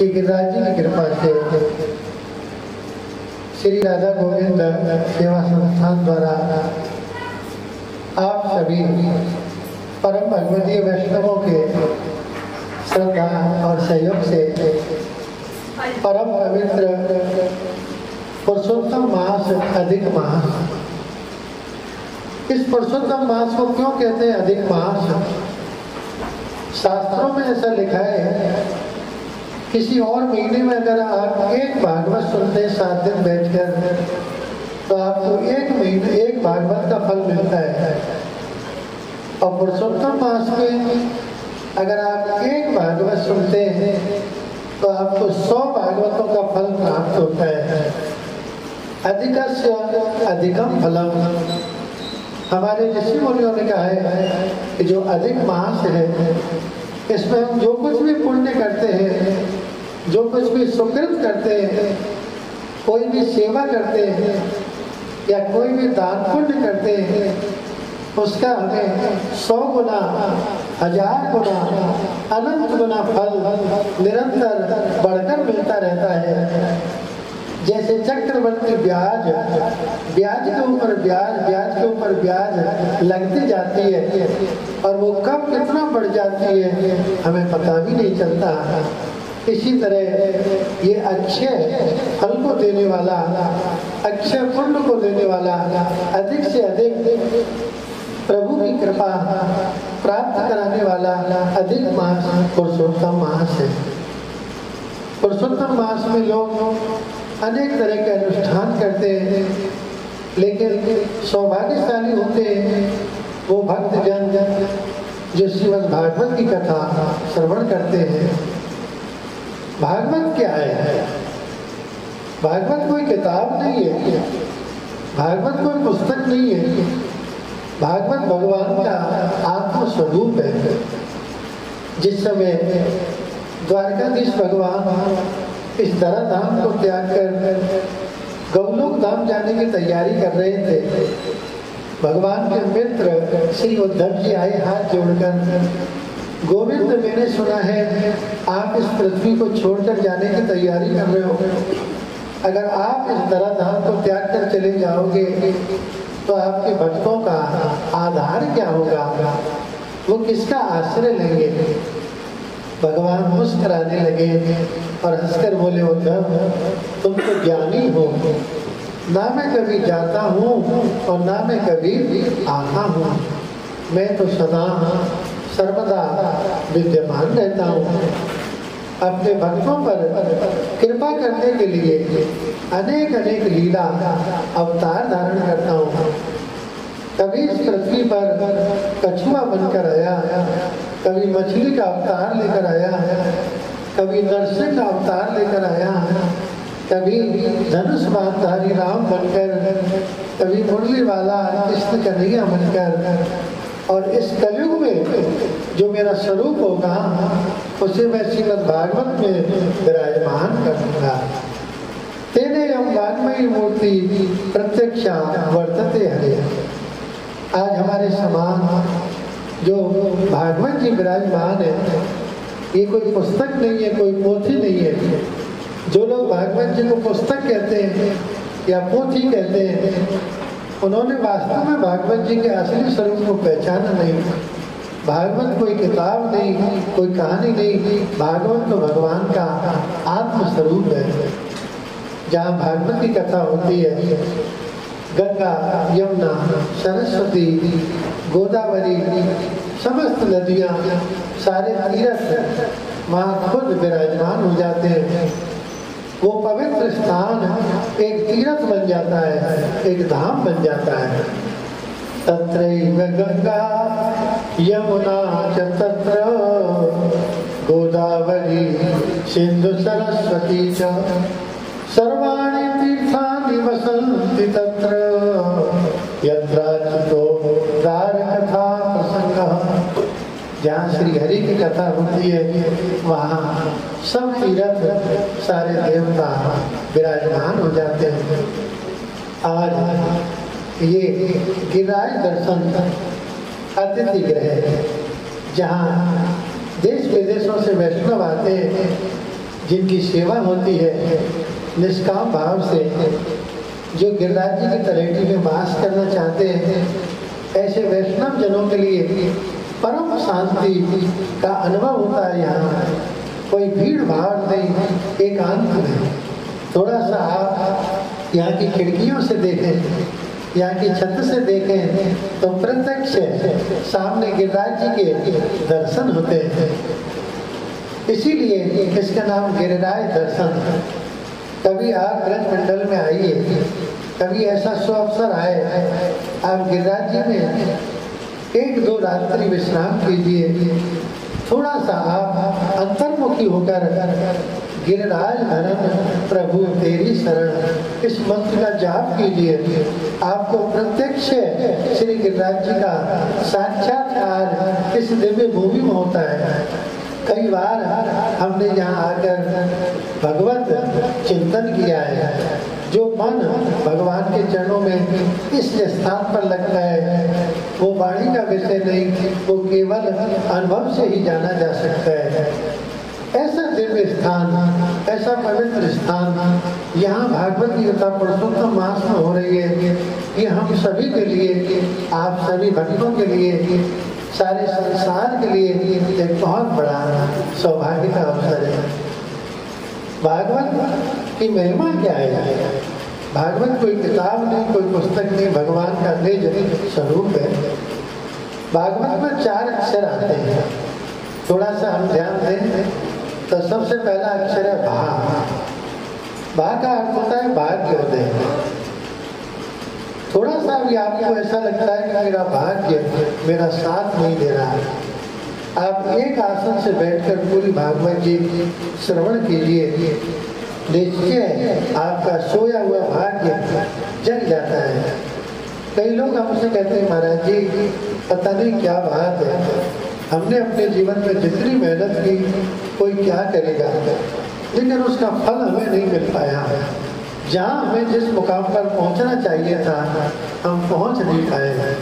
श्री गिरिराज जी की कृपा से श्री राधा गोविंद सेवा संस्थान द्वारा आप सभी परम भगवतीय वैष्णवों के श्रद्धा और सहयोग से परम पवित्र पुरुषोत्तम मास अधिक मास, इस पुरुषोत्तम मास को क्यों कहते हैं अधिक मास? शास्त्रों में ऐसा लिखा है, किसी और महीने में अगर आप एक भागवत सुनते 7 दिन बैठकर तो आपको एक भागवत का फल मिलता है, और पुरुषोत्तम मास में अगर आप एक भागवत सुनते हैं तो आपको 100 भागवतों का फल प्राप्त होता है। अधिकस्य अधिकम फलम, हमारे ऋषि मुनियों ने कहा है कि जो अधिक मास है इसमें हम जो कुछ भी पुण्य करते हैं, जो कुछ भी सुकृत करते हैं, कोई भी सेवा करते हैं या कोई भी दान पुण्य करते हैं, उसका हमें 100 गुना, 1000 गुना, अनंत गुना फल निरंतर बढ़कर मिलता रहता है। जैसे चक्रवर्ती ब्याज के ऊपर ब्याज के ऊपर ब्याज लगती जाती है और वो कब कितना बढ़ जाती है हमें पता भी नहीं चलता। इसी तरह ये अक्षय फल को देने वाला, अक्षय पुण्य को देने वाला, अधिक से अधिक प्रभु की कृपा प्राप्त कराने वाला अधिक मास पुरुषोत्तम मास है। पुरुषोत्तम मास में लोग अनेक तरह के अनुष्ठान करते हैं, लेकिन सौभाग्यशाली होते हैं वो भक्त जन जो श्रीमद् भागवत की कथा श्रवण करते हैं। भागवत क्या है? भागवत कोई किताब नहीं है, भागवत कोई पुस्तक नहीं है, भागवत भगवान का आत्म स्वरूप है। जिस समय द्वारकाधीश भगवान इस धरा धाम को त्याग कर गौलोक धाम जाने की तैयारी कर रहे थे, भगवान के मित्र श्री उद्धव जी आए हाथ जोड़कर, गोविंद मैंने सुना है आप इस पृथ्वी को छोड़कर जाने की तैयारी कर रहे हो, अगर आप इस धरा धाम को त्याग कर चले जाओगे तो आपके भक्तों का आधार क्या होगा, वो किसका आश्रय लेंगे? भगवान मुस्कुराने लगे और हंसकर बोले, उद्धव तुम तो ज्ञानी हो, ना मैं कभी जाता हूँ और ना मैं कभी आता हूँ, मैं तो सदा सर्वदा विद्यमान रहता हूँ। अपने भक्तों पर कृपा करने के लिए अनेक अनेक लीला अवतार धारण करता हूँ। कभी इस पृथ्वी पर कछुआ बनकर आया, कभी मछली का अवतार लेकर आया, कभी नरसिंह का अवतार लेकर आया, कभी धनुष बाणधारी राम बनकर, कभी मुरली वाला कृष्ण कन्हैया बनकर, और इस कलयुग में जो मेरा स्वरूप होगा उसे मैं श्रीमद् भागवत में विराजमान करूंगा। तेने हम वाग्मयी मूर्ति प्रत्यक्षा वर्तते हरे। आज हमारे समान जो भागवत जी विराजमान है, ये कोई पुस्तक नहीं है, कोई पोथी नहीं है। जो लोग भागवत जी को पुस्तक कहते हैं या पोथी कहते हैं, उन्होंने वास्तव में भागवत जी के असली स्वरूप को पहचाना नहीं। भागवत कोई किताब नहीं, कोई कहानी नहीं, भागवत तो भगवान का आत्म स्वरूप है। जहाँ भागवत की कथा होती है, गंगा, यमुना, सरस्वती, गोदावरी, समस्त नदियाँ, सारे तीर्थ वहाँ खुद विराजमान हो जाते हैं। वो पवित्र स्थान एक तीर्थ बन जाता है, एक धाम बन जाता है। तत्रैव गंगा यमुना च तत्र गोदावरी सिंधु सरस्वती च सर्वाणि तीर्थानि वसन्ति तत्र यत्राचितो दारकथा प्रसंगः। जहाँ श्री हरि की कथा होती है वहाँ सब तीर्थ, सारे देवता विराजमान हो जाते हैं। आज ये गिरिराज दर्शन अतिथि गृह है, जहाँ देश विदेशों से वैष्णव आते हैं जिनकी सेवा होती है निष्काम भाव से, जो गिरिराज जी की तलेटी में वास करना चाहते हैं, ऐसे वैष्णव जनों के लिए परम शांति का अनुभव होता है। यहाँ कोई भीड़ भाड़ नहीं, एकांत नहीं। थोड़ा सा आप यहाँ की खिड़कियों से देखें, यहाँ की छत से देखें तो प्रत्यक्ष सामने गिरिराज जी के दर्शन होते हैं। इसीलिए इसका नाम गिरिराज दर्शन है। कभी आप ब्रजमंडल में आइए, कभी ऐसा सुअवसर आए, आप गिरिराज जी में 1-2 रात्रि विश्राम कीजिए। थोड़ा सा आप अंतर्मुखी होकर गिरिराज हरण प्रभु तेरी शरण इस मंत्र का जाप कीजिए। आपको प्रत्यक्ष श्री गिरिराज जी का साक्षात्कार इस दिव्य भूमि में होता है। कई बार हमने यहाँ आकर भगवत चिंतन किया है। जो मन भगवान के चरणों में इस स्थान पर लगता है, वो वाणी का विषय नहीं, वो केवल अनुभव से ही जाना जा सकता है। ऐसा दिव्य स्थान, ऐसा पवित्र स्थान यहाँ भागवत की कथा पुरुषोत्तम मास में हो रही है। ये हम सभी के लिए, आप सभी भक्तों के लिए, सारे संसार के लिए एक बहुत बड़ा सौभाग्य का अवसर है। भागवत की महिमा क्या है? भागवत कोई किताब नहीं, कोई पुस्तक नहीं, भगवान का निज स्वरूप है। भागवत में 4 अक्षर आते हैं। थोड़ा सा हम ध्यान दें तो सबसे पहला अक्षर है भा। भा का अर्थ होता है भाग्योदय। थोड़ा सा भी आपको ऐसा लगता है कि मेरा भाग्य मेरा साथ नहीं दे रहा है, आप एक आसन से बैठकर पूरी भागवत जी श्रवण कीजिए। निश्चय आपका सोया हुआ भाग्य जग जाता है। कई लोग हमसे कहते हैं, महाराज जी पता नहीं क्या बात है, हमने अपने जीवन में जितनी मेहनत की, कोई क्या करेगा, लेकिन उसका फल हमें नहीं मिल पाया। जहाँ हमें जिस मुकाम पर पहुँचना चाहिए था, हम पहुँच नहीं पाए।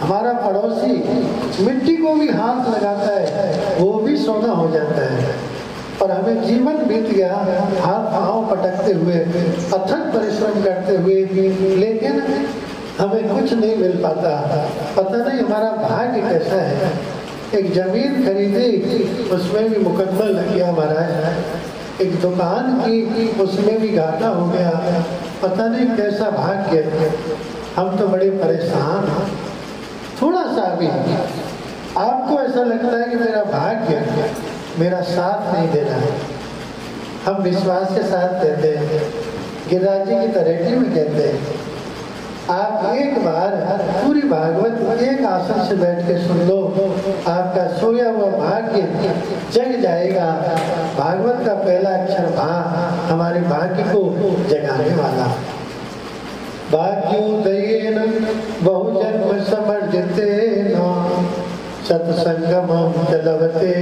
हमारा पड़ोसी मिट्टी को भी हाथ लगाता है, वो भी सोना हो जाता है, और हमें जीवन बीत गया हाथ पाँव पटकते हुए, अथक परिश्रम करते हुए, लेकिन हमें कुछ नहीं मिल पाता। पता नहीं हमारा भाग्य कैसा है। एक जमीन खरीदी, उसमें भी मुकदमा लग गया महाराज। एक दुकान की, उसमें भी घाटा हो गया। पता नहीं कैसा भाग्य, हम तो बड़े परेशान हैं। थोड़ा सा भी आपको ऐसा लगता है कि मेरा भाग्य मेरा साथ नहीं दे रहा है, हम विश्वास के साथ कहते हैं, गिरिराज जी की तलेटी में कहते हैं, आप एक बार पूरी भागवत एक आसन से बैठ के सुन लो, आपका सोया हुआ भाग्य जग जाएगा। भागवत का पहला अक्षर भा हमारे भाग्य को जगाने वाला। भाग्योदयेन बहुजन्म समर्जितेन सत्संगमं च लभते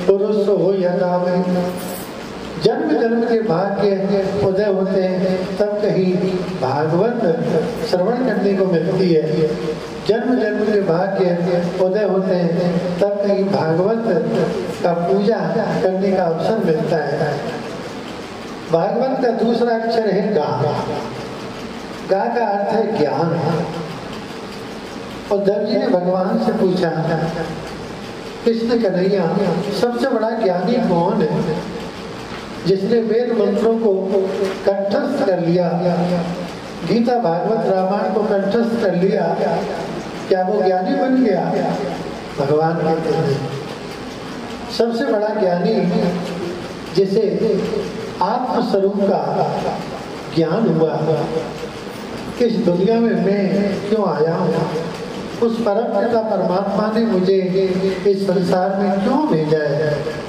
पुरुषो यदा वै। जन्म जन्म के भाग्य उदय होते हैं, तब कहीं भागवत श्रवण करने को मिलती है। जन्म जन्म के भाग्य उदय होते हैं, तब कहीं भागवत का पूजा करने का अवसर मिलता है। भागवत का दूसरा अक्षर है गा। गा का अर्थ है ज्ञान। और देव जी ने भगवान से पूछा, कृष्ण कन्हैया सबसे बड़ा ज्ञानी कौन है, जिसने वेद मंत्रों को कंठस्थ कर लिया, गीता भागवत रामायण को कंठस्थ कर लिया, क्या वो ज्ञानी बन गया? भगवान कहते हैं सबसे बड़ा ज्ञानी जिसे आत्मस्वरूप का ज्ञान हुआ, इस दुनिया में मैं क्यों आया हूँ, उस परम पिता परमात्मा ने मुझे इस संसार में क्यों भेजा है।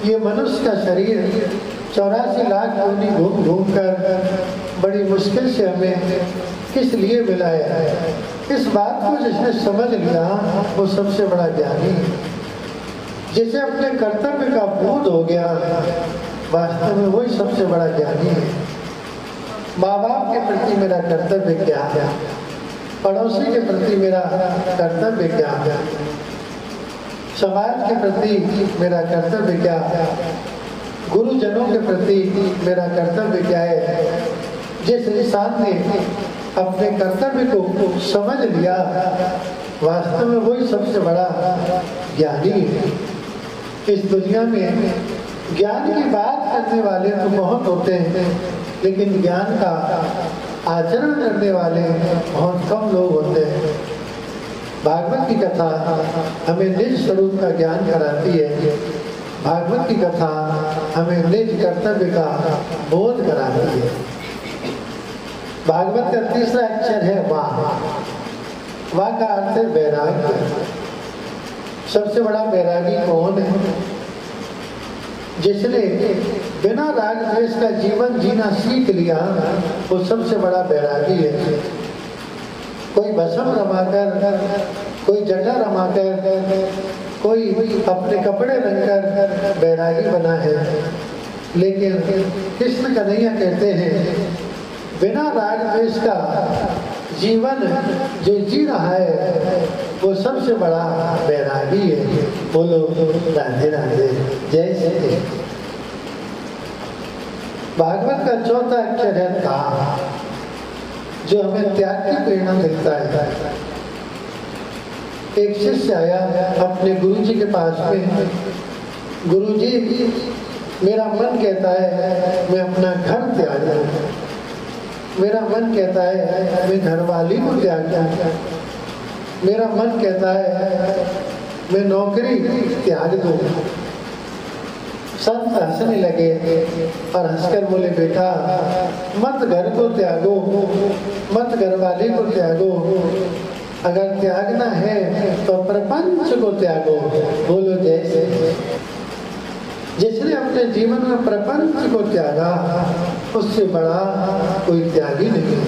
ये मनुष्य का शरीर 84 लाख योनि घूम घूम कर बड़ी मुश्किल से हमें किस लिए मिला है, इस बात को जिसने समझ लिया वो सबसे बड़ा ज्ञानी है। जिसे अपने कर्तव्य का बोध हो गया, वास्तव में वही सबसे बड़ा ज्ञानी है। माँ बाप के प्रति मेरा कर्तव्य क्या है, पड़ोसी के प्रति मेरा कर्तव्य क्या है, समाज के प्रति मेरा कर्तव्य क्या है, गुरुजनों के प्रति मेरा कर्तव्य क्या है। जिस इंसान ने अपने कर्तव्य को समझ लिया, वास्तव में वही सबसे बड़ा ज्ञानी है। इस दुनिया में ज्ञान की बात करने वाले तो बहुत होते हैं, लेकिन ज्ञान का आचरण करने वाले बहुत कम लोग होते हैं। भागवत की कथा हमें निज स्वरूप का ज्ञान कराती है। भागवत की कथा हमें निज कर्तव्य का बोध कराती है। भागवत का तीसरा अक्षर है वाह। वाह का अर्थ है वैराग्य। सबसे बड़ा वैरागी कौन है? जिसने बिना राग द्वेष का जीवन जीना सीख लिया, वो सबसे बड़ा वैरागी है। कोई भस्म रमाकर, कोई जटा रमाकर, कोई अपने कपड़े रंगकर वैरागी बना है, लेकिन कृष्ण कन्हैया कहते हैं बिना राग द्वेष का जीवन जो जी रहा है वो सबसे बड़ा वैरागी है। बोलो राधे राधे, जय श्री। भागवत का चौथा अक्षर है ता, जो हमें त्याग की प्रेरणा देता है। एक शिष्य आया अपने गुरुजी के पास में, गुरुजी मेरा मन कहता है मैं अपना घर त्याग दूं, मेरा मन कहता है मैं घरवाली को त्याग दूं, मेरा मन कहता है मैं नौकरी त्याग दूं। संत हंसने लगे और हंसकर बोले बेटा मत घर को त्यागो, मत घरवाली को त्यागो, अगर त्यागना है तो प्रपंच को त्यागो। बोलो जय श्री। जिसने अपने जीवन में प्रपंच को त्यागा उससे बड़ा कोई त्यागी नहीं है।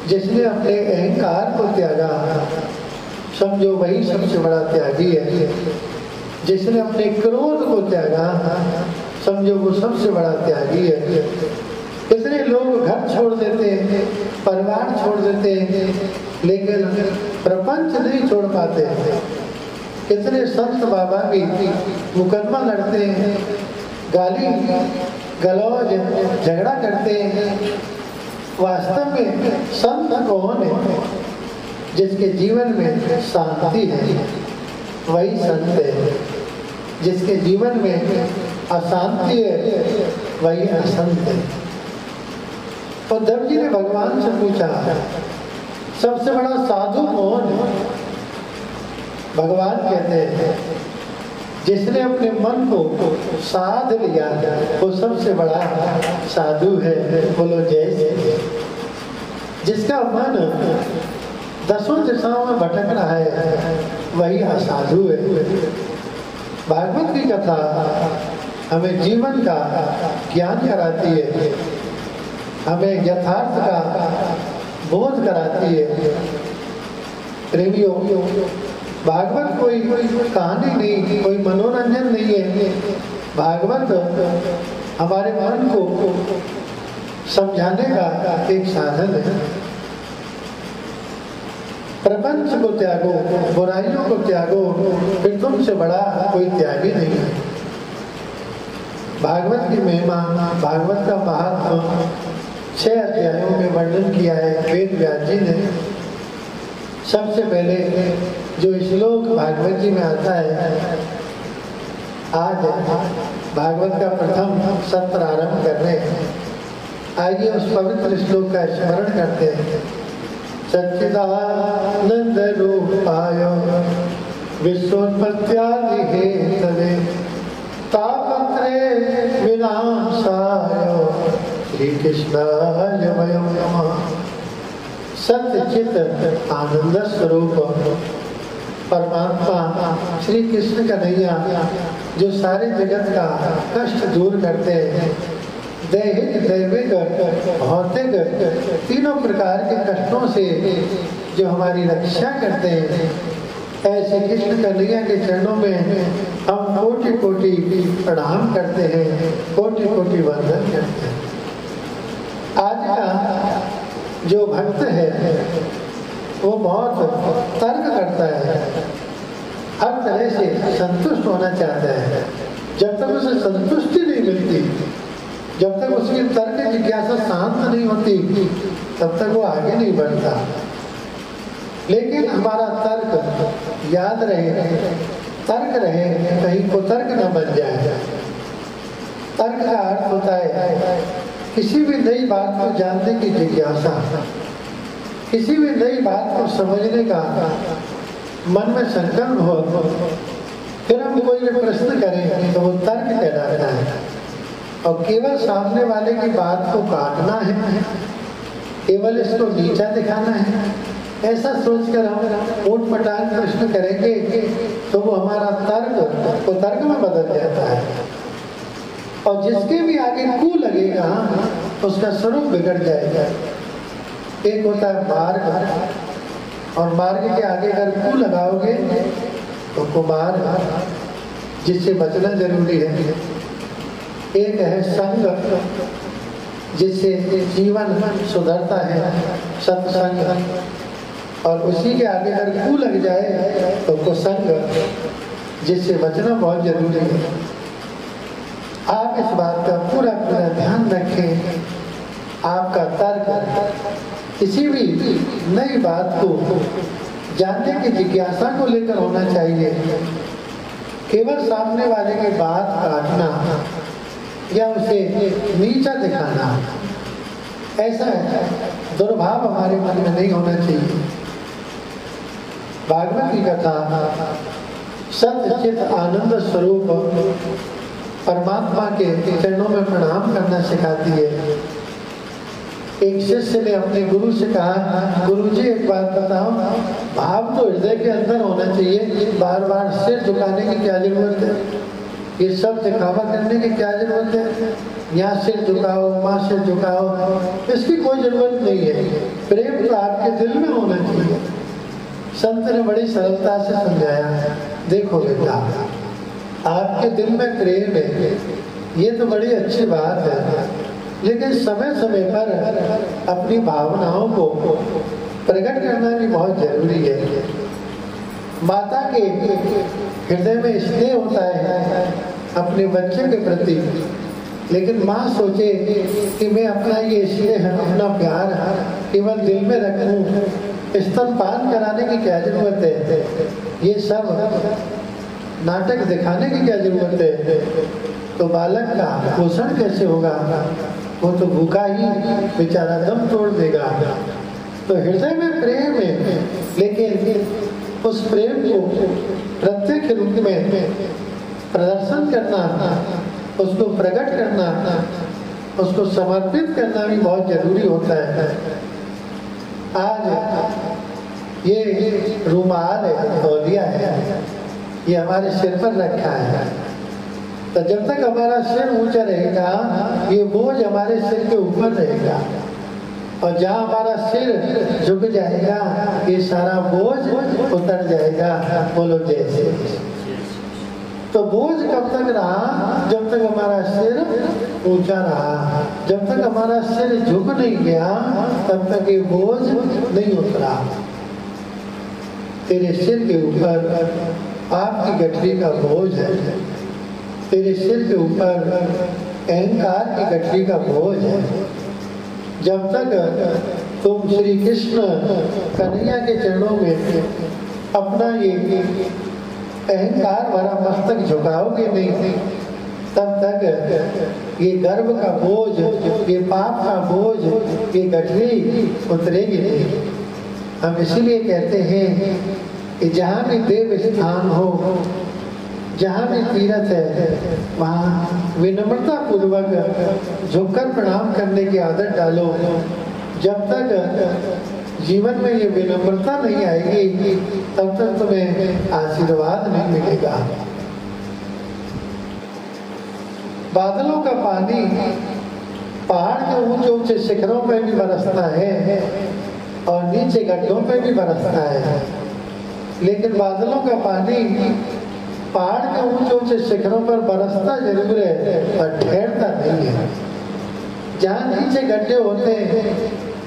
जिसने अपने अहंकार को त्यागा समझो वही सबसे बड़ा त्यागी है। जिसने अपने क्रोध को त्यागा समझो वो सबसे बड़ा त्यागी है। कितने लोग घर छोड़ देते हैं, परिवार छोड़ देते हैं, लेकिन प्रपंच नहीं छोड़ पाते। कितने संत बाबा भी मुकदमा लड़ते हैं, गाली गलौज झगड़ा करते हैं। वास्तव में संत कौन है? जिसके जीवन में शांति है वही संत है। जिसके जीवन में अशांति है वही असंत है। उद्धव जी ने भगवान से पूछा सबसे बड़ा साधु कौन है? भगवान कहते हैं जिसने अपने मन को साध लिया वो सबसे बड़ा साधु है। बोलो जय श्री। जिसका मन दसों दिशाओं में भटक रहा है वही असाधु है। भागवत की कथा हमें जीवन का ज्ञान कराती है, हमें यथार्थ का बोध कराती है। प्रेमियों, भागवत कोई कहानी नहीं, कोई मनोरंजन नहीं है। भागवत हमारे मन को समझाने का एक साधन है। प्रपंच को त्यागो, बुराइयों को त्यागो, फिर तुमसे बड़ा कोई त्यागी नहीं है। भागवत की महिमा, भागवत का महात्मा 6 अध्यायों में वर्णन किया है वेद व्यास जी ने। सबसे पहले जो श्लोक भागवत जी में आता है, आज भागवत का प्रथम सत्र आरंभ कर रहे हैं। आइए उस पवित्र श्लोक का स्मरण करते हैं। सच्चिदानंद रूपाय विश्वोत्पत्त्यादि हेतवे तापत्रे विनाशाय श्री कृष्णाय वयं नमः। सत्य चित आनंद स्वरूप परमात्मा श्री कृष्ण कन्हैया जो सारे जगत का कष्ट दूर करते हैं, दैहिक दैविक भौतिक तीनों प्रकार के कष्टों से जो हमारी रक्षा करते हैं, ऐसे कृष्ण कन्हैया के चरणों में हम कोटि कोटि प्रणाम करते हैं, कोटि कोटि वंदन करते हैं। आज का जो भक्त है वो बहुत तर्क करता है, हर तरह से संतुष्ट होना चाहता है, जब तक उसे संतुष्टि नहीं मिलती, जब तक उसकी तर्क जिज्ञासा शांत नहीं होती, तब तक वो आगे नहीं बढ़ता। लेकिन हमारा तर्क याद रहे, तर्क रहे, कहीं को तर्क न बन जाए। तर्क का अर्थ होता है किसी भी नई बात को जानने की जिज्ञासा, किसी भी नई बात को समझने का मन में संकल्प हो, फिर हम कोई भी प्रश्न करें तो वो तर्क कहलाता है। और केवल सामने वाले की बात को काटना है, केवल इसको नीचा दिखाना है, ऐसा सोचकर हम ऊट पटांग प्रश्न करेंगे तो वो हमारा तर्क वो तर्क में बदल जाता है। और जिसके भी आगे कू लगेगा उसका स्वरूप बिगड़ जाएगा। एक होता है मार्ग, और मार्ग के आगे अगर कू लगाओगे तो कुमार, जिससे बचना जरूरी है। एक है संग, जिससे जीवन सुधरता है, सत्संग। और उसी के आगे अगर कू लग जाए तो कुसंग, जिससे बचना बहुत जरूरी है। आप इस बात का पूरा पूरा ध्यान रखें। आपका तर्क किसी भी नई बात को जानने की जिज्ञासा को लेकर होना चाहिए। केवल सामने वाले की बात काटना या उसे नीचा दिखाना, ऐसा दुर्भाव हमारे मन में नहीं होना चाहिए। भागवत की कथा सत्य चित आनंद स्वरूप परमात्मा के चरणों में प्रणाम करना सिखाती है। एक शिष्य ने अपने गुरु से कहा, गुरुजी एक बात बताओ, भाव तो हृदय के अंदर होना चाहिए, बार बार सिर झुकाने की क्या जरूरत है? ये सब दिखावा करने की क्या जरूरत है? यहाँ सिर झुकाओ, वहाँ सिर झुकाओ, इसकी कोई जरूरत नहीं है। प्रेम तो आपके दिल में होना चाहिए। संत ने बड़ी सरलता से समझाया, देखो बेटा, आपके दिल में प्रेम है, ये तो बड़ी अच्छी बात है, लेकिन समय समय पर अपनी भावनाओं को प्रकट करना भी बहुत जरूरी है। माता के हृदय में स्नेह होता है अपने बच्चे के प्रति, लेकिन माँ सोचे कि मैं अपना ये स्नेह, अपना प्यार केवल दिल में रखूं, स्तनपान कराने की क्या जरूरत है? ये सब नाटक दिखाने की क्या जरूरत है? तो बालक का पोषण कैसे होगा? वो तो भूखा ही बेचारा दम तोड़ देगा। तो हृदय में प्रेम है, लेकिन उस प्रेम को प्रत्यक्ष रूप में प्रदर्शन करना, उसको प्रकट करना, उसको समर्पित करना भी बहुत जरूरी होता है। आज ये रुमाल है, तौलिया है, ये हमारे सिर पर रखा है, तो जब तक हमारा सिर ऊंचा रहेगा ये बोझ हमारे सिर के ऊपर रहेगा, और जहाँ हमारा सिर झुक जाएगा ये सारा बोझ उतर जाएगा। बोलो जैसे। तो बोझ कब तक रहा? जब तक हमारा सिर ऊंचा रहा। जब तक हमारा सिर झुक नहीं गया तब तक ये बोझ नहीं उतरा। तेरे सिर के ऊपर आपकी गठरी का बोझ है, तेरे सिर के ऊपर अहंकार की गठरी का बोझ है। जब तक तुम श्री कृष्ण कन्हैया के चरणों में अपना ये अहंकार भरा मस्तक झुकाओगे नहीं, तब तक ये गर्व का बोझ, ये पाप का बोझ, ये गठरी उतरेगी नहीं। हम इसीलिए कहते हैं कि जहाँ भी देव स्थान हो, जहाँ भी तीर्थ है, वहाँ विनम्रता पूर्वक झुककर प्रणाम करने की आदत डालो। जब तक जीवन में ये विनम्रता नहीं आएगी तब तक तुम्हें आशीर्वाद नहीं मिलेगा। बादलों का पानी पहाड़ के ऊंचे ऊंचे शिखरों पर भी बरसता है और नीचे गड्ढों पे भी बरसता है, लेकिन बादलों का पानी पहाड़ के ऊंचे ऊंचे शिखरों पर बरसता जरूर है पर ठहरता नहीं है। जहाँ नीचे गड्ढे होते हैं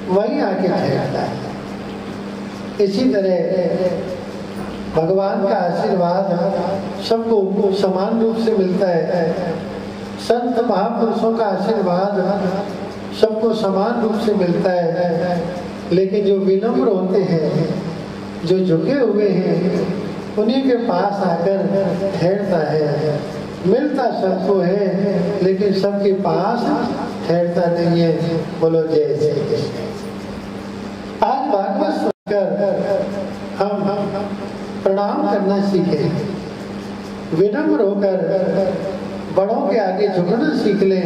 वहीं आके ठहरता है। इसी तरह भगवान का आशीर्वाद सबको समान रूप से मिलता है। संत महापुरुषों का आशीर्वाद सबको समान रूप से मिलता है, लेकिन जो विनम्र होते हैं, जो झुके हुए हैं, उन्हीं के पास आकर ठहरता है। मिलता सबको है, लेकिन सबके पास ठहरता नहीं है। बोलो जय श्री कृष्ण। आज भागवत सुनकर हम प्रणाम करना सीखें, विनम्र होकर बड़ों के आगे झुकना सीख लें।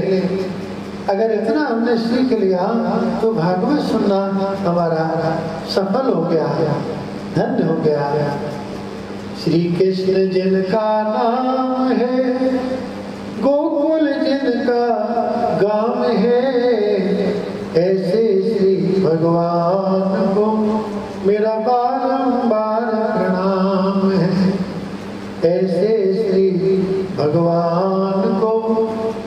अगर इतना हमने सीख लिया तो भागवत सुनना हमारा सफल हो गया, धन्य हो गया। श्री कृष्ण जिनका नाम है, गोकुल जिनका गाम है, ऐसे श्री भगवान को मेरा बारंबार प्रणाम है। ऐसे श्री भगवान को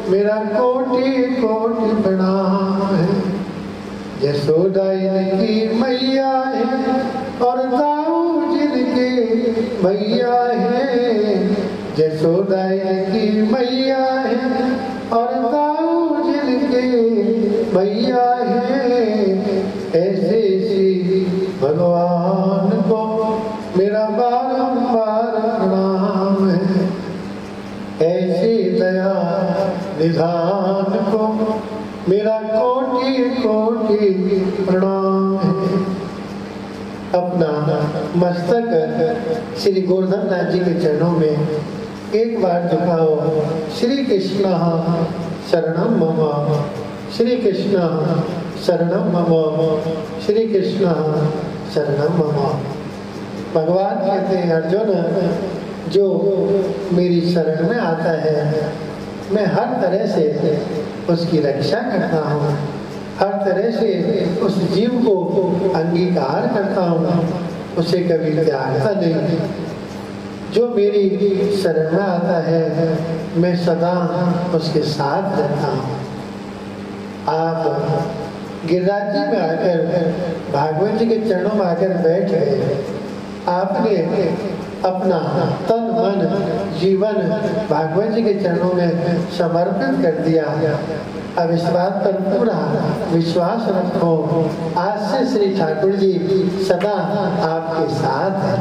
मेरा कोटि कोटि प्रणाम है। यशोदा इनकी मैया है और दाऊ जिनके भैया है। यशोदा इनकी मैया है और दाऊ जिनके भैया है। ऐसे श्री भगवान को मेरा बारंबार प्रणाम है। ऐसी दया निधान को मेरा कोटि कोटि प्रणाम है। अपना मस्तक श्री गोवर्धन नाथ जी के चरणों में एक बार झुकाओ। श्री कृष्ण शरणम मम, श्री कृष्ण शरणम मम, श्री कृष्ण शरणम मम। भगवान कहते हैं, अर्जुन जो मेरी शरण में आता है, मैं हर तरह से उसकी रक्षा करता हूँ, हर तरह से उस जीव को अंगीकार करता हूँ, उसे कभी त्यागता नहीं। जो मेरी शरण में आता है, मैं सदा उसके साथ रहता हूँ। आप गिरिराज जी में आकर, भागवत जी के चरणों में आकर बैठ गए। आपने अपना तन मन जीवन भागवत जी के चरणों में समर्पित कर दिया। अब इस बात पर पूरा विश्वास रखो, आज से श्री ठाकुर जी सदा आपके साथ है।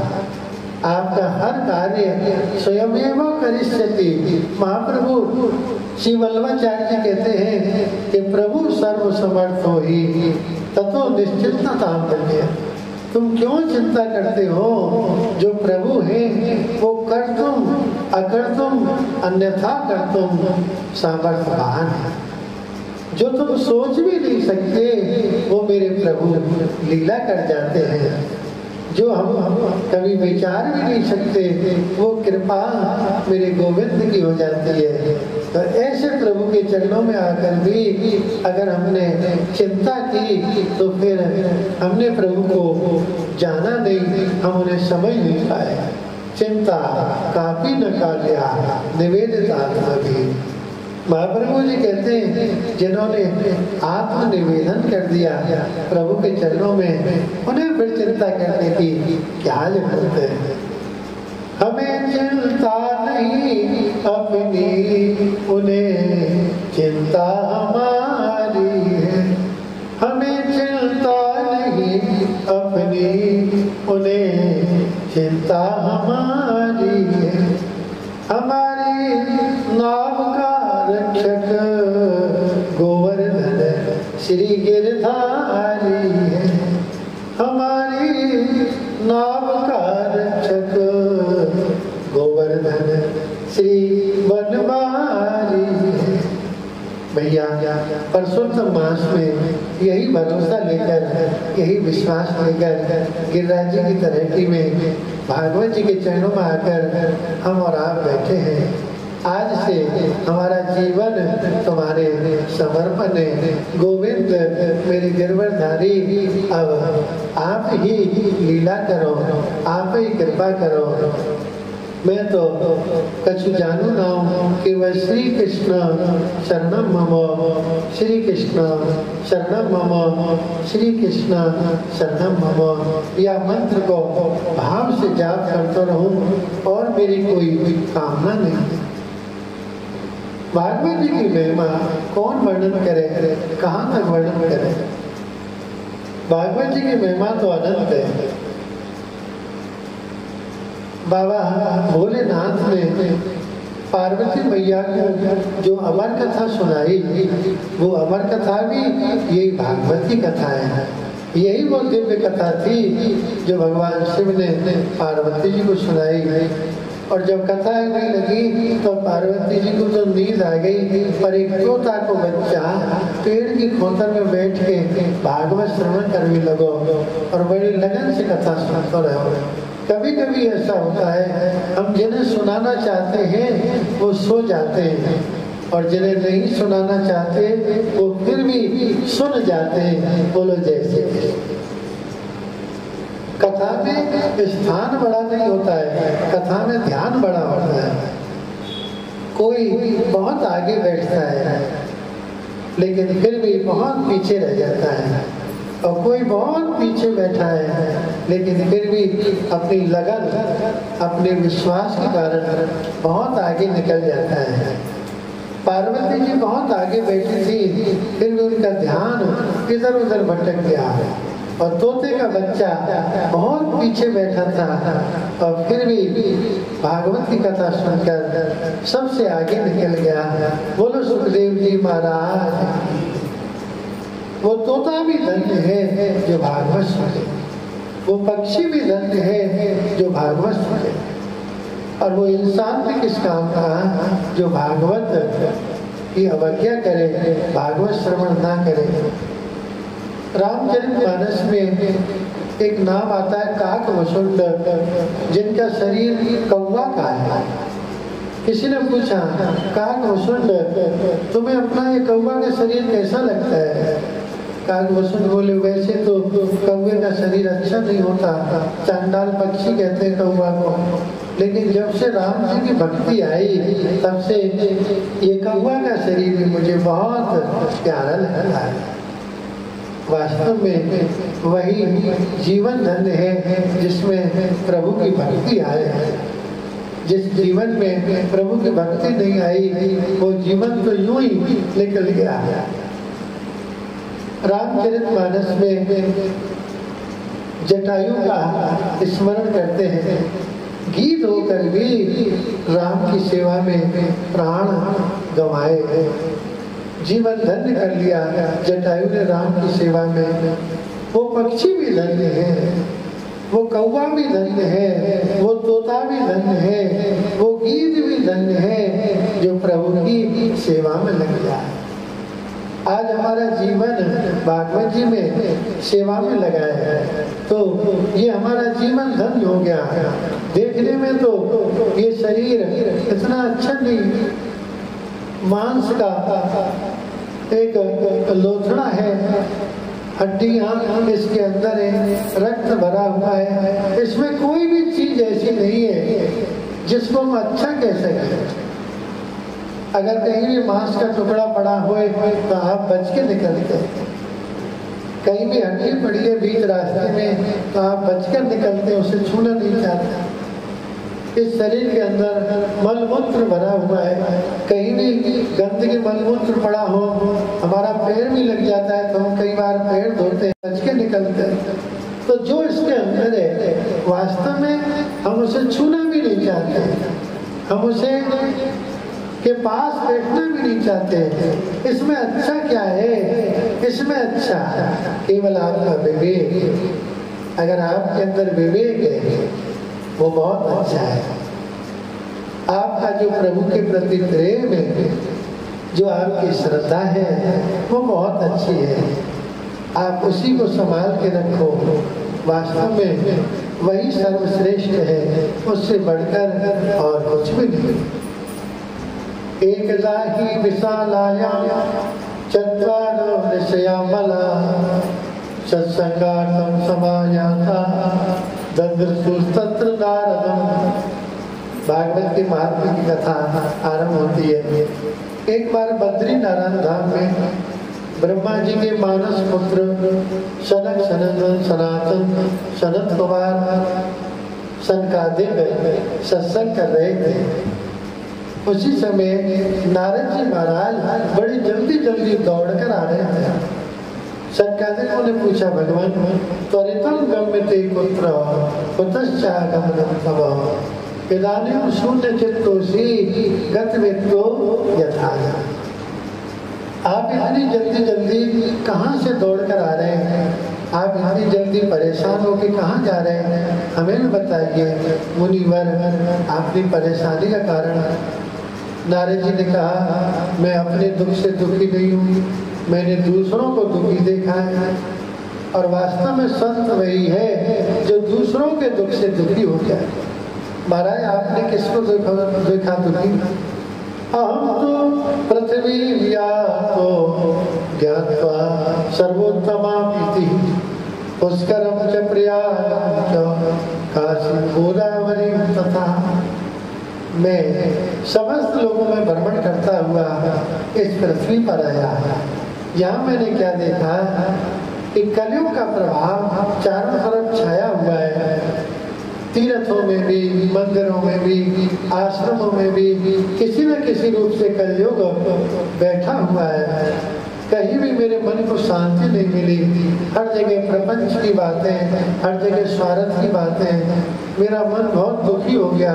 आपका हर कार्य स्वयमेव करिष्यति। महाप्रभु श्री वल्लभाचार्य जी कहते हैं कि प्रभु सर्व समर्थ हो ही ततो निश्चिंतता बने। तुम क्यों चिंता करते हो? जो प्रभु है वो कर तुम, अकर तुम, अन्यथा कर तुम सामर्थ्यवान है। जो तुम सोच भी नहीं सकते वो मेरे प्रभु लीला कर जाते हैं। जो हम कभी विचार भी नहीं सकते वो कृपा मेरे गोविंद की हो जाती है। तो ऐसे प्रभु के चरणों में आकर भी अगर हमने चिंता की तो फिर हमने प्रभु को जाना नहीं, हम उन्हें समझ नहीं पाए। चिंता काफी न काल्या निवेदित आत्मा भी। महाप्रभु जी कहते हैं जिन्होंने आत्म निवेदन कर दिया प्रभु के चरणों में, उन्हें फिर चिंता करने की क्या जरूरत है। हमें चिंता नहीं अपनी, उन्हें चिंता हमारी है। हमें चिंता नहीं अपनी, उन्हें चिंता हमारी है। हमारी नाव का रक्षक गोवर्धन श्री गिरधारी है। हमारी नाव का रक्षक गोवर्धन श्री बनवारी है। भैया परसोत्तम मास में यही भरोसा लेकर, यही विश्वास लेकर गिरिराज जी की तरक्की में भागवत जी के चरणों में आकर हम और आप बैठे हैं। आज से हमारा जीवन तुम्हारे समर्पण है। गोविंद मेरे गिरवरधारी, अब आप ही लीला करो, आप ही कृपा करो। मैं तो कछु जानू ना हूँ कि वह श्री कृष्ण शरणम मम, श्री कृष्ण शरणम मम, श्री कृष्ण शरणम मम, या मंत्र को भाव से जाप करता रहूं और मेरी कोई कामना नहीं। भागवत जी की महिमा कौन वर्णन करे, कहाँ तक वर्णन करे। भागवत जी की महिमा तो अनंत है। बाबा भोलेनाथ ने पार्वती मैया को जो अमर कथा सुनाई, वो अमर कथा भी यही भागवत की कथा है। यही वो दिव्य कथा थी जो भगवान शिव ने पार्वती जी को सुनाई। और जब कथा नहीं लगी तो पार्वती जी को तो नींद आ गई, पर एक तोता को बच्चा पेड़ की खोतर में बैठ के भागवत श्रवण करने लगो और बड़ी लगन से कथा सुनते रहो। कभी कभी ऐसा होता है, हम जिन्हें सुनाना चाहते हैं वो सो जाते हैं, और जिन्हें नहीं सुनाना चाहते वो फिर भी सुन जाते हैं। बोलो जैसे कथा में स्थान बड़ा नहीं होता है, कथा में ध्यान बड़ा होता है। कोई बहुत आगे बैठता है लेकिन फिर भी बहुत पीछे रह जाता है, और कोई बहुत पीछे बैठा है लेकिन फिर भी अपनी लगन, अपने विश्वास के कारण बहुत आगे निकल जाता है। पार्वती जी बहुत आगे बैठी थी, फिर भी उनका ध्यान इधर उधर भटक गया, और तोते का बच्चा बहुत पीछे बैठा था और फिर भी भागवत की कथा सुनकर सबसे आगे निकल गया। बोलो सुखदेव जी महाराज। वो तोता भी धन्य है जो भागवत सुने, वो पक्षी भी धन्य है जो भागवत सुने, और वो इंसान भी किस काम का जो भागवत की अवज्ञा करे, भागवत श्रवण ना करे। रामचरितमानस में एक नाम आता है काक वसुंड, जिनका शरीर कौवा का है। किसी ने पूछा, काक वसुंड तुम्हें अपना ये कौवा का शरीर कैसा लगता है? काक वसुंड बोले, वैसे तो कौवे का शरीर अच्छा नहीं होता, चांडाल पक्षी कहते हैं कौवा को, लेकिन जब से राम जी की भक्ति आई तब से ये कौवा का शरीर भी मुझे बहुत प्यारा लगता है। वास्तव में वही जीवन धन्य है जिसमें प्रभु की भक्ति आए। जिस जीवन में प्रभु की भक्ति नहीं आई वो जीवन तो यूं ही निकल गया। रामचरितमानस में जटायु का स्मरण करते हैं, गीत होकर भी राम की सेवा में प्राण गंवाए, जीवन धन्य कर लिया जटायु ने राम की सेवा में। वो पक्षी भी धन्य है, वो कौवा भी धन्य है, वो तोता भी धन्य है, वो गीत भी धन्य है जो प्रभु की सेवा में लग गया। आज हमारा जीवन भागवत जी में सेवा में लगा है, तो ये हमारा जीवन धन्य हो गया। देखने में तो ये शरीर इतना अच्छा नहीं, मांस का एक लोथड़ा है, हड्डियां इसके अंदर है, रक्त भरा हुआ है, इसमें कोई भी चीज ऐसी नहीं है जिसको हम अच्छा कह सकें। अगर कहीं भी मांस का टुकड़ा पड़ा हुए तो आप बच के निकलते, कहीं भी हड्डी पड़ी है बीच रास्ते में तो आप बच कर निकलते, उसे छूना नहीं चाहते। इस शरीर के अंदर मलमूत्र भरा हुआ है, कहीं भी गंदगी मलमूत्र पड़ा हो, हमारा पैर भी लग जाता है तो हम कई बार पैर धोते हैं, बच के निकलते हैं। तो जो इसके अंदर है वास्तव में हम उसे छूना भी नहीं चाहते, हम उसे के पास बैठना भी नहीं चाहते। इसमें अच्छा क्या है? इसमें अच्छा केवल आपका विवेक। अगर आपके अंदर विवेक है वो बहुत अच्छा है। आपका जो प्रभु के प्रति प्रेम है, जो आपकी श्रद्धा है वो बहुत अच्छी है। आप उसी को संभाल के रखो, वास्तव में वही सर्वश्रेष्ठ है, उससे बढ़कर और कुछ भी नहीं। एकदा ही विशालायां चत्वारो ऋषयामला सत्संगार्थं समायाता ददृशुस्तत्र नारदं भागवत के महात्मा की कथा आरंभ होती है। एक बार बद्री नारायण धाम में ब्रह्मा जी के मानस पुत्र सनक सनंदन सनातन सनत कुमार सनकादिक सत्संग कर रहे थे। उसी समय नारद जी महाराज बड़ी जल्दी जल्दी दौड़कर आ रहे थे। सनकादिकों ने पूछा, भगवान त्वरितं गम्यते कुत्र कुतश्चागमनं तव इदानीं शून्यचित्तोऽसि गतवित्तो यथा। आप इतनी जल्दी जल्दी कहाँ से दौड़कर आ रहे हैं? आप इतनी जल्दी परेशान होकर कहाँ जा रहे हैं? हमें न बताइए मुनिवर, आपकी परेशानी का कारण। नारद जी ने कहा, मैं अपने दुख से दुखी नहीं हूँ, मैंने दूसरों को दुखी देखा है। और वास्तव में संत वही है जो दूसरों के दुख से दुखी हो जाए। महाराज, आपने किसको देखा दुखी? अहम तो पृथ्वी व्याप्तो ज्ञात्वा सर्वोत्तमा प्रीति पुष्करम च प्रयागं च काशी गोदावरी तथा। मैं समस्त लोगों में भ्रमण करता हुआ इस पृथ्वी पर आया। यहाँ मैंने क्या देखा कि कलयुग का प्रभाव चारों तरफ छाया हुआ है। तीर्थों में भी, मंदिरों में भी, आश्रमों में भी किसी न किसी रूप से कलयुग बैठा हुआ है। कहीं भी मेरे मन को शांति नहीं मिली। हर जगह प्रपंच की बातें, हर जगह स्वार्थ की बातें। मेरा मन बहुत दुखी हो गया।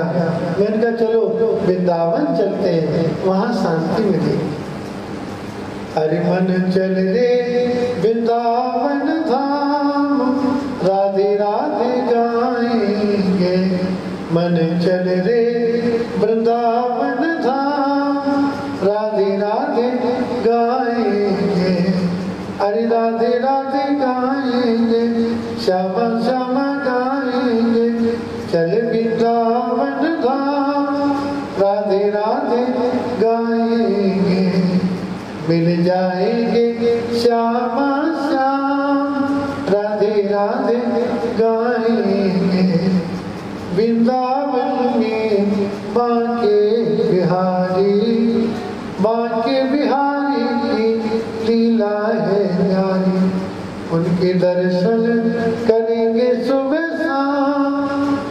मैंने कहा चलो वृंदावन चलते हैं, वहाँ शांति मिली। अरे मन चल रे वृंदावन धाम, राधे राधे गाएंगे। मन चल रे वृंदावन धाम, राधे राधे गाएंगे। अरे राधे राधे गाएंगे, श्यामा श्यामा गाएंगे। चल वृंदावन धाम, राधे राधे गाएंगे। मिल जाएंगे श्यामा श्याम, राधे राधे गाएंगे। वृंदावन में बांके बिहारी, बांके बिहारी की लीला है न्यारी। उनके दर्शन करेंगे सुबह शाम,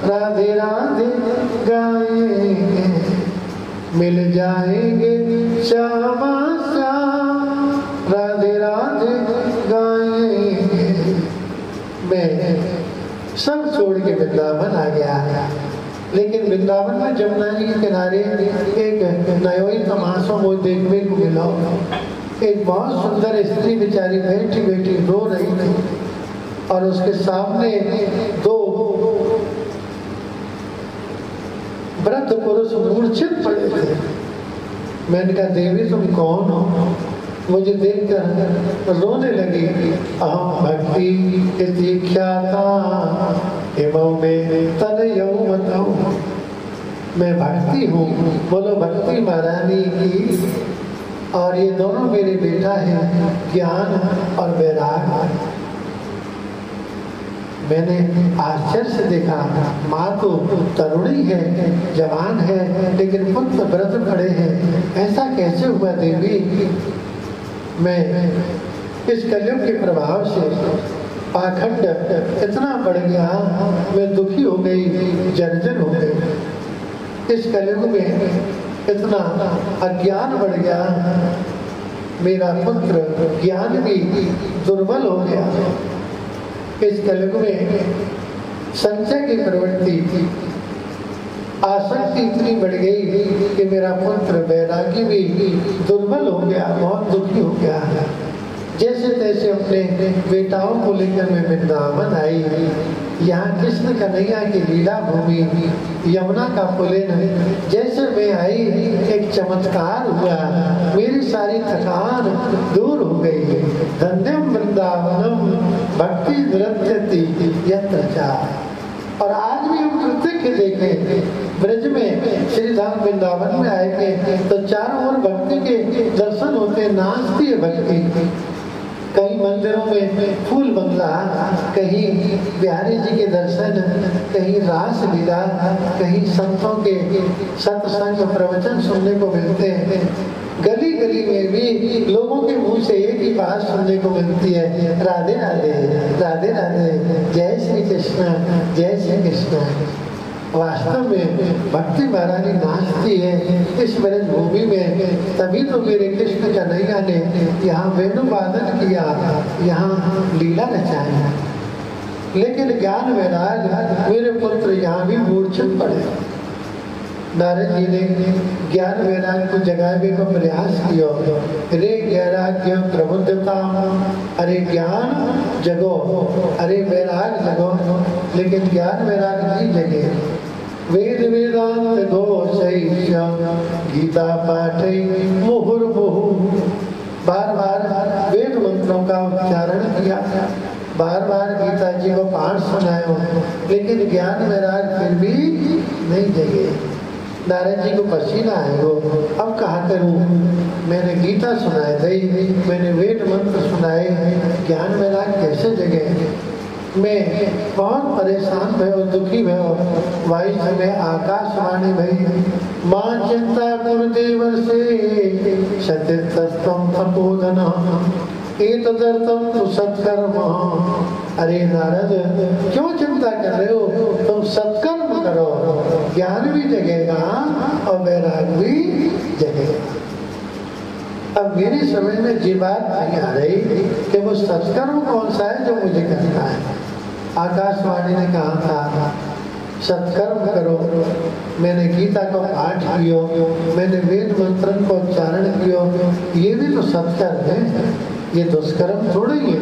राधे राधे गाएंगे। मिल जाएंगे श्यामा श्याम, राधे राधे गाएंगे। मैं सब छोड़ के वृंदावन आ गया। लेकिन वृंदावन में जमुना जी के किनारे एक नयोई तमाशा वो देखने को मिला। एक बहुत सुंदर स्त्री बेचारी बैठी बैठी रो रही थी और उसके सामने दो वृद्ध पुरुष मूर्छित पड़े थे। मैंने कहा, देवी तुम कौन हो? मुझे देखकर रोने लगी। अहम भक्ति इति ख्याता इमौ में तनयौ। मैं भक्ति हूँ, बोलो भक्ति महारानी की। और ये दोनों मेरे बेटा हैं, ज्ञान और वैराग। मैंने आश्चर्य से देखा, माँ तो तरुणी है, जवान है, लेकिन पुत्र व्रत खड़े हैं। ऐसा कैसे हुआ देवी? मैं इस कलयुग के प्रभाव से पाखंड इतना बढ़ गया, मैं दुखी हो गई, जर्जर हो गई। इस कलयुग में इतना अज्ञान बढ़ गया, मेरा पुत्र ज्ञान भी दुर्बल हो गया। इस कलयुग में संचय की प्रवृत्ति, आसक्ति इतनी बढ़ गई कि मेरा पुत्र वैरागी भी दुर्बल हो गया, बहुत दुखी हो गया। जैसे तैसे अपने बेटाओं को लेकर मैं वृंदावन आई। यहाँ कृष्ण कन्हैया की लीला भूमि, यमुना का पुलिन। जैसे मैं आई, एक चमत्कार हुआ, मेरी सारी थकान दूर हो गई। धन्यम वृंदावनम भक्ति नृत्यति यत्र चा। और आज भी हम प्रत्यक्ष देखें, ब्रज में श्री धाम वृंदावन में आए के तो चारों ओर भक्ति के दर्शन होते, नाचती है भक्ति। कहीं मंदिरों में फूल बंगला, कहीं बिहारी जी के दर्शन, कहीं रास लीला, कहीं संतों के सत्संग प्रवचन सुनने को मिलते हैं। गली गली में भी लोगों के मुंह से एक ही बात सुनने को मिलती है, राधे राधे राधे राधे, जय श्री कृष्ण जय श्री कृष्ण। वास्तव में भक्ति महारानी नाचती है इस ब्रज भूमि में, तभी तो मेरे कृष्ण कन्हैया ने यहाँ वेणु वादन किया, यहाँ लीला रचाई। लेकिन ज्ञान वैराग मेरे पुत्र यहाँ भी मूर्छित पड़े। नारद जी ने ज्ञान वैराग को जगाने का प्रयास किया। अरे वैराग्य प्रबुद्धता, अरे ज्ञान जगो, अरे वैराग जगो, लेकिन ज्ञान वैराग नहीं जगे। वेद वेदांत घोषैष्य गीता पाठै मुहुर्मुहु, बार बार वेद मंत्रों का उच्चारण किया, बार बार गीता जी को पाठ सुनाया, लेकिन ज्ञान वैराग फिर भी नहीं जगे। नारद जी को पसीना है वो, अब कहा करूं, मैंने गीता सुनाई दी, मैंने वेद मंत्र सुनाए, ज्ञान वैराग कैसे जगे। मैं बहुत परेशान भयो, दुखी भयो। वायु में आकाशवाणी भई, मां चिंता गुरुदेव से सत्यतम तपोधन एतदर्थम तु सत्कर्म। अरे नारद, क्यों चिंता कर रहे हो, तुम सत्कर्म करो, ज्ञान भी जगेगा और वैराग भी जगेगा। अब मेरी समझ में जी बात नहीं आ रही कि वो सत्कर्म कौन सा है जो मुझे करना है। आकाशवाणी ने कहा था सत्कर्म करो, मैंने गीता को पाठ किया, मैंने वेद मंत्र को उच्चारण किया, ये भी तो सत्कर्म है, ये दुष्कर्म थोड़ी है।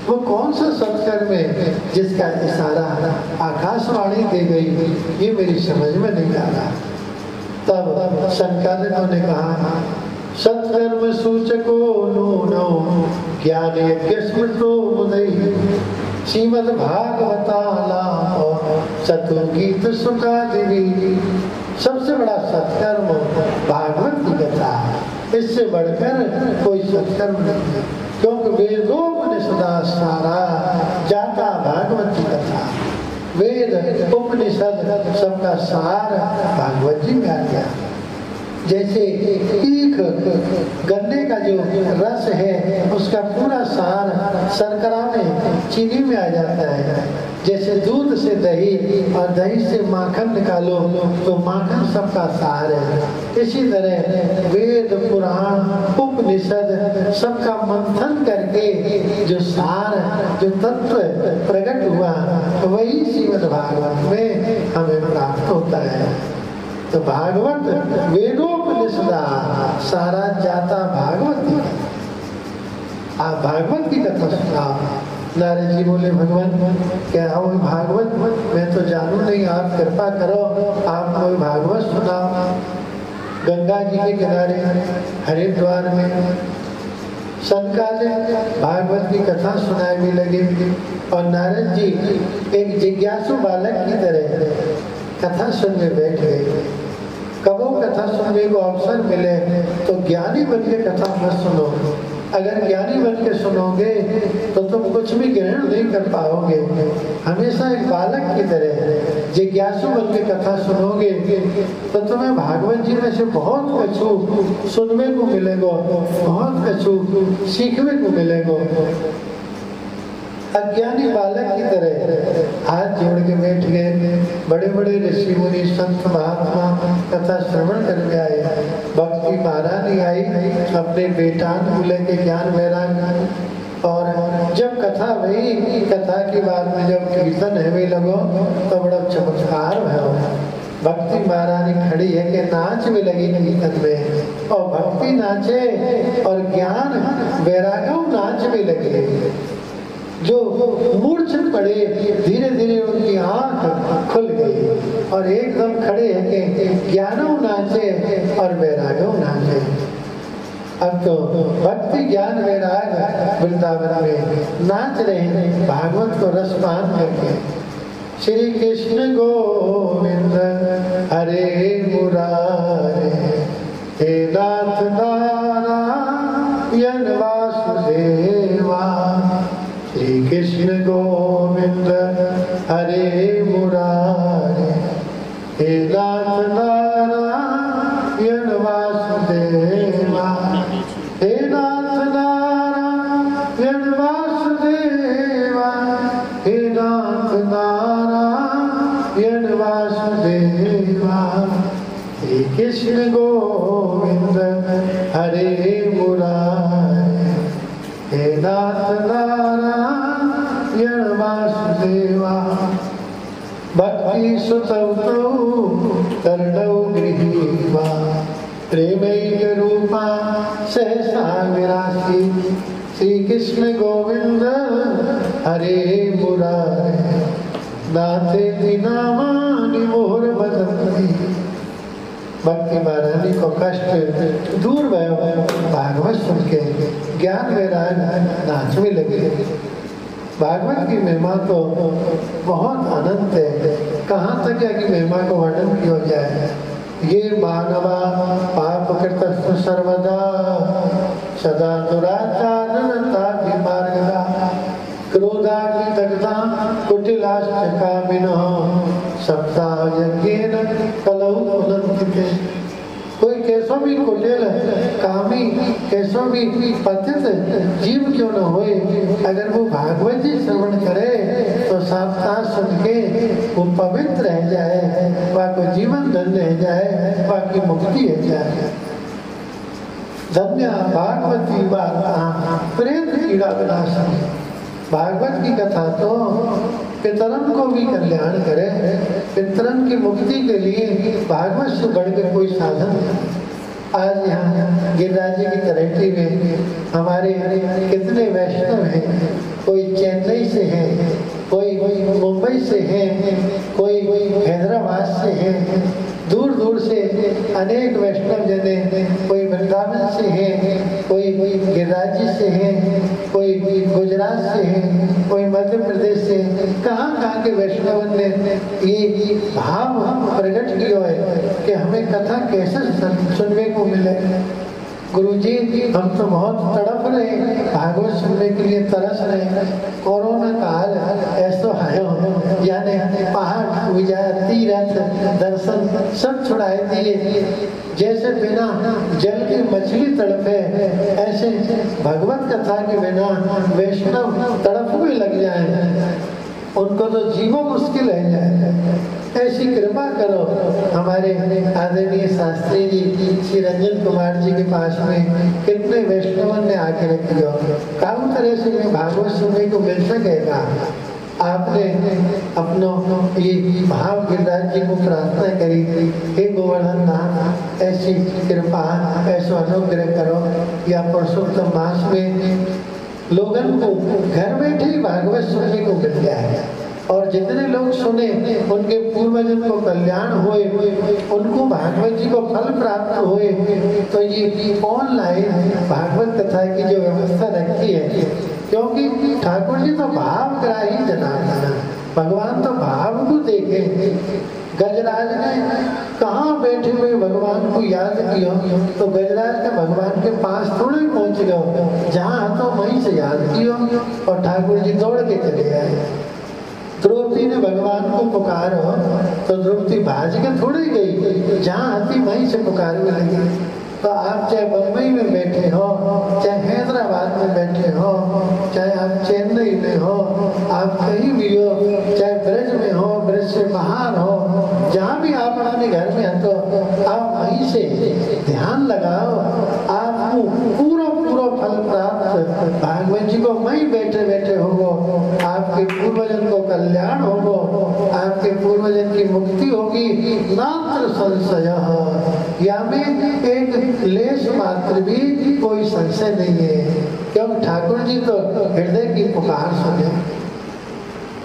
वो कौन सा सत्कर्म है जिसका इशारा आकाशवाणी दे गई, ये मेरी समझ में नहीं आ रहा। तब संकालिकों ने कहा सत्कर्म सूचको नूनो ज्ञान यज्ञ स्मृतो मुदई, श्रीमद् भागवताला सतु गीत सुखादिवी। सबसे बड़ा सत्कर्म भागवत की कथा है, इससे बढ़कर कोई सत्कर्म नहीं है, क्योंकि वेदोपनिषदा सारा जाता भागवत की कथा। वेद उपनिषद सबका सार भागवत जी में आ गया। जैसे एक गन्ने का जो रस है उसका पूरा सार शर्करा में, चीनी में आ जाता है। जैसे दूध से दही और दही से माखन निकालो तो माखन सबका सार है। इसी तरह वेद पुराण उपनिषद सबका मंथन करके जो सार, जो तत्व प्रकट हुआ, वही श्रीमद् भागवत में हमें प्राप्त होता है। तो भागवत वेदोपनिषदा सारा जाता भागवत। आप भागवत की कथा सुनाओ। नारद जी बोले भगवान क्या हो भागवत, मैं तो जानू नहीं, आप कृपा करो, आप कोई भागवत सुनाओ। गंगा जी के किनारे हरिद्वार में संकाले भागवत की कथा सुनाई भी लगी, और नारद जी एक जिज्ञासु बालक की तरह कथा सुनने बैठ गए। कबो कथा सुनने को अवसर मिले तो ज्ञानी बन के कथा मत सुनो। अगर ज्ञानी बन के सुनोगे तो तुम कुछ भी ग्रहण नहीं कर पाओगे। हमेशा एक बालक की तरह जिज्ञासु बन के कथा सुनोगे तो तुम्हें भागवत जी में से बहुत कुछ सुनने को मिलेगा, बहुत कुछ सीखने को मिलेगा। अज्ञानी बालक की तरह हाथ जोड़ के बैठ गए। बड़े बड़े ऋषि मुनि संत महात्मा कथा श्रवण करके आए। भक्ति महारानी आई अपने बेटान को लेके ज्ञान वैराग, और जब कथा हुई, कथा के बाद में जब कीर्तन हमें लगो तो बड़ा चमत्कार भयो। भक्ति महारानी खड़ी है कि नाच में लगी कीर्तन में, और भक्ति नाचे और ज्ञान वैराग्य नाच में लगे। जो मूर्छित पड़े धीरे धीरे उनकी आंख खुल गई और एकदम खड़े हैं, ज्ञानो नाचे और वैराग्यो नाचे। अब तो भक्ति ज्ञान वैराग वृंदावन में नाच रहे हैं भागवत को रसपान करके। श्री कृष्ण गोविंद हरे मुरारे, हे नाथ नारायण वासुदेवा, हे नाथ नारायण वासुदेवा, हे नाथ नारायण वासुदेवा, हे कृष्ण गोविंद हरे मुरारे, हे नाथ नारायण वासुदेवा। भक्ति सुतौ कर्णौ गृहीत्वा, प्रेमैक रूपा सहसा विरासी, श्री कृष्ण गोविंद हरे मुरारे, नाथेति नामानि मोर बदन्ति। भक्ति महारानी को कष्ट दूर भयो, भागवत सुन के ज्ञान वैराग नाचने लगे। भागवत की महिमा तो बहुत अनंत है, कहाँ तक है कि महिमा को वर्णन किया जाए। ये मानवा पाप कृतस्तु सर्वदा, सदा दुराचारता विमार्गदा, क्रोधाग्नि दग्धा कुटिलाश्च कामिनः, सप्ताह यज्ञेन कलौ पुनन्तिते। कोई कैसो भी कुटिल कामी, कैसो भी पतित जीव क्यों न होए, अगर वो भागवत जी श्रवण करे तो सप्ताह सुन के वो पवित्र रह जाए, वह को जीवन धन्य रह जाए, वह की मुक्ति हो जाए। धन्य भागवती वार्ता प्रेत पीड़ा विनाशिनी। भागवत की कथा तो पितरन को भी कल्याण करे, पितरन की मुक्ति के लिए भागवत से बढ़कर कोई साधन नहीं। आज यहाँ गिरिराज जी की करेटी में हमारे कितने वैष्णव हैं, कोई चेन्नई से हैं, कोई मुंबई से हैं, कोई हैदराबाद से हैं, दूर दूर से अनेक वैष्णव जने, कोई वृंदावन से हैं, कोई गिरिराज जी से हैं, कोई गुजरात से हैं, कोई मध्य प्रदेश से, कहाँ कहाँ के वैष्णव ने ये भाव प्रकट किया है कि हमें कथा कैसे सुनने को मिले। गुरुजी हम तो बहुत तड़प रहे, भागवत सुनने के लिए तरस रहे। कोरोना काल ऐसो आयो, यानी पहाड़ पूजा तीर्थ दर्शन सब छुड़ाए दिए। जैसे बिना जल की मछली तड़पे, ऐसे भगवत कथा के बिना वैष्णव तड़प भी लग जाए, उनको तो जीवो मुश्किल है जाए। ऐसी कृपा करो। हमारे आदरणीय शास्त्री जी श्री रंजन कुमार जी के पास में कितने वैष्णव ने आके रखी हो, काऊ तरह से में भागवत सुनने को मिल सकेगा। आपने अपनो ये भाव गिरिराज जी को प्रार्थना करी, हे गोवर्धन नाथ ऐसी कृपा ऐसा अनुग्रह करो, या पुरुषोत्तम मास में लोगन को घर बैठे ही भागवत सुनने को मिल जाए, और जितने लोग सुने उनके पूर्वजन को कल्याण हुए, उनको भागवत जी को फल प्राप्त हुए। तो ये ऑनलाइन भागवत कथा की जो व्यवस्था रखी है, क्योंकि ठाकुर जी तो भावग्राही जनार्दन, भगवान तो भाव को देखे। गजराज ने कहाँ बैठे हुए भगवान को याद किया, तो गजराज का भगवान के पास थोड़े पहुंच गए, जहाँ तो वहीं से याद किया और ठाकुर जी दौड़ के चले आए। द्रौपदी ने भगवान को पुकारो तो द्रौपदी भाज के थोड़ी गई, जहाँ आती वहीं से पुकारने लगी। तो आप चाहे बम्बई में बैठे हो, चाहे हैदराबाद में बैठे हो, चाहे आप चेन्नई में हो, आप कहीं भी हो, चाहे ब्रज में हो, ब्रज से बाहर हो, जहाँ भी आप अपने घर में हैं, तो आप वहीं से ध्यान लगाओ, आपको पूरा फल प्राप्त भागवत जी को वहीं बैठे बैठे होगो, आपके पूर्वजन को कल्याण होगो, आपके पूर्वजन की मुक्ति होगी। नात्र संशय, या में एक लेश मात्र भी कोई संशय नहीं है, क्योंकि ठाकुर जी तो हृदय की पुकार सुने।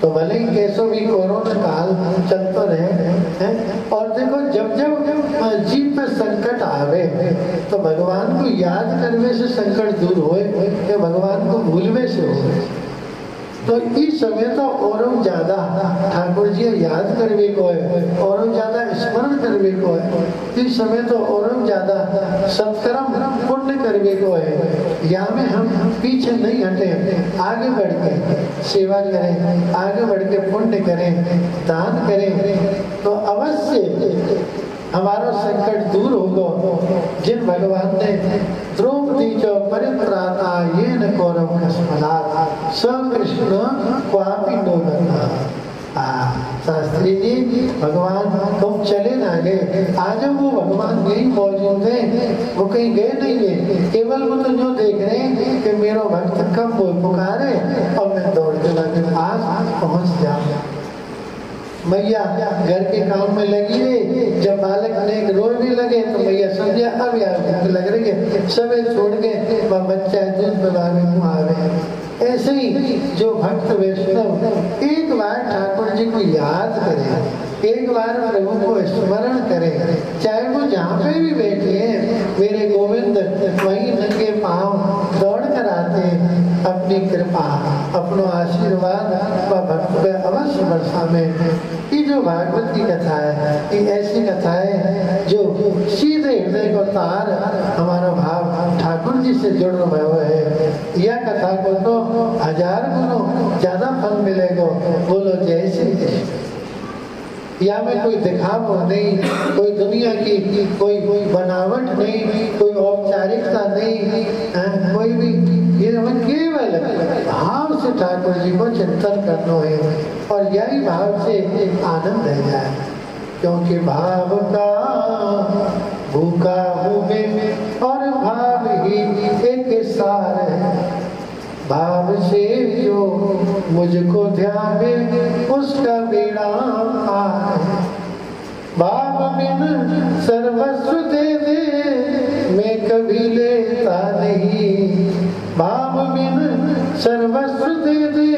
तो भले ही कैसो भी कोरोना काल चलता रहे हैं, और देखो जब जब जीव पे संकट आवे तो भगवान को याद करने से संकट दूर होए, या भगवान को भूलने से हो। तो इस समय तो और ज्यादा ठाकुर जी याद करने को है, और ज्यादा स्मरण करने को है। इस समय तो और ज्यादा सत्कर्म पुण्य करने को है। यहाँ में हम पीछे नहीं हटे, आगे बढ़ के सेवा करें, आगे बढ़ के पुण्य करें, दान करें, तो अवश्य हमारो संकट दूर होगो। जिन भगवान ने द्रौपदी जो परित्राता ये न कौरव कस्मला कृष्ण क्वापि नो बता। शास्त्री जी, भगवान तुम चले ना गए, आज वो भगवान यही मौजूद है, वो कहीं गए नहीं है। केवल वो तो जो देख रहे हैं कि मेरा भक्त कब वो पुकारे और मैं दौड़ के लगे पास पहुंच जाऊं। मैया घर के काम में लगी है। जब बालक ने रोने लगे तो मैया समझा अब यार भूख लग रही है, सब छोड़ के बच्चा दूध पिलाने को आ गए। ऐसे ही जो भक्त वैष्णव एक बार ठाकुर जी को याद करे, एक बार प्रभु को स्मरण करे, चाहे वो जहाँ पे भी बैठे हैं, मेरे गोविंद वही नंगे पांव दौड़ कर आते, अपनी कृपा अपनो आशीर्वाद भक्त पे अवश्य बरसा में। ये जो भागवत की कथा है, ये ऐसी कथाएं जो सीधे हृदय को तार हमारा भाव ठाकुर जी से जुड़ हुआ है। यह कथा को तो 1000 गुना ज्यादा फल मिलेगा। बोलो जय श्री कृष्ण। या में कोई दिखावा नहीं, कोई दुनिया की कोई बनावट नहीं, कोई औपचारिकता नहीं, कोई भी ये केवल भाव से ठाकुर जी को चिंतन करना है और यही भाव से आनंद रह जाए। क्योंकि भाव का भूखा हूँ मैं और भाव ही एक सार है। भाव से जो मुझको ध्यावे उसका बेड़ा पार। भाव बिन सर्वस्व दे दे मैं कभी लेता नहीं। भाव बिन सर्वस्व दे दे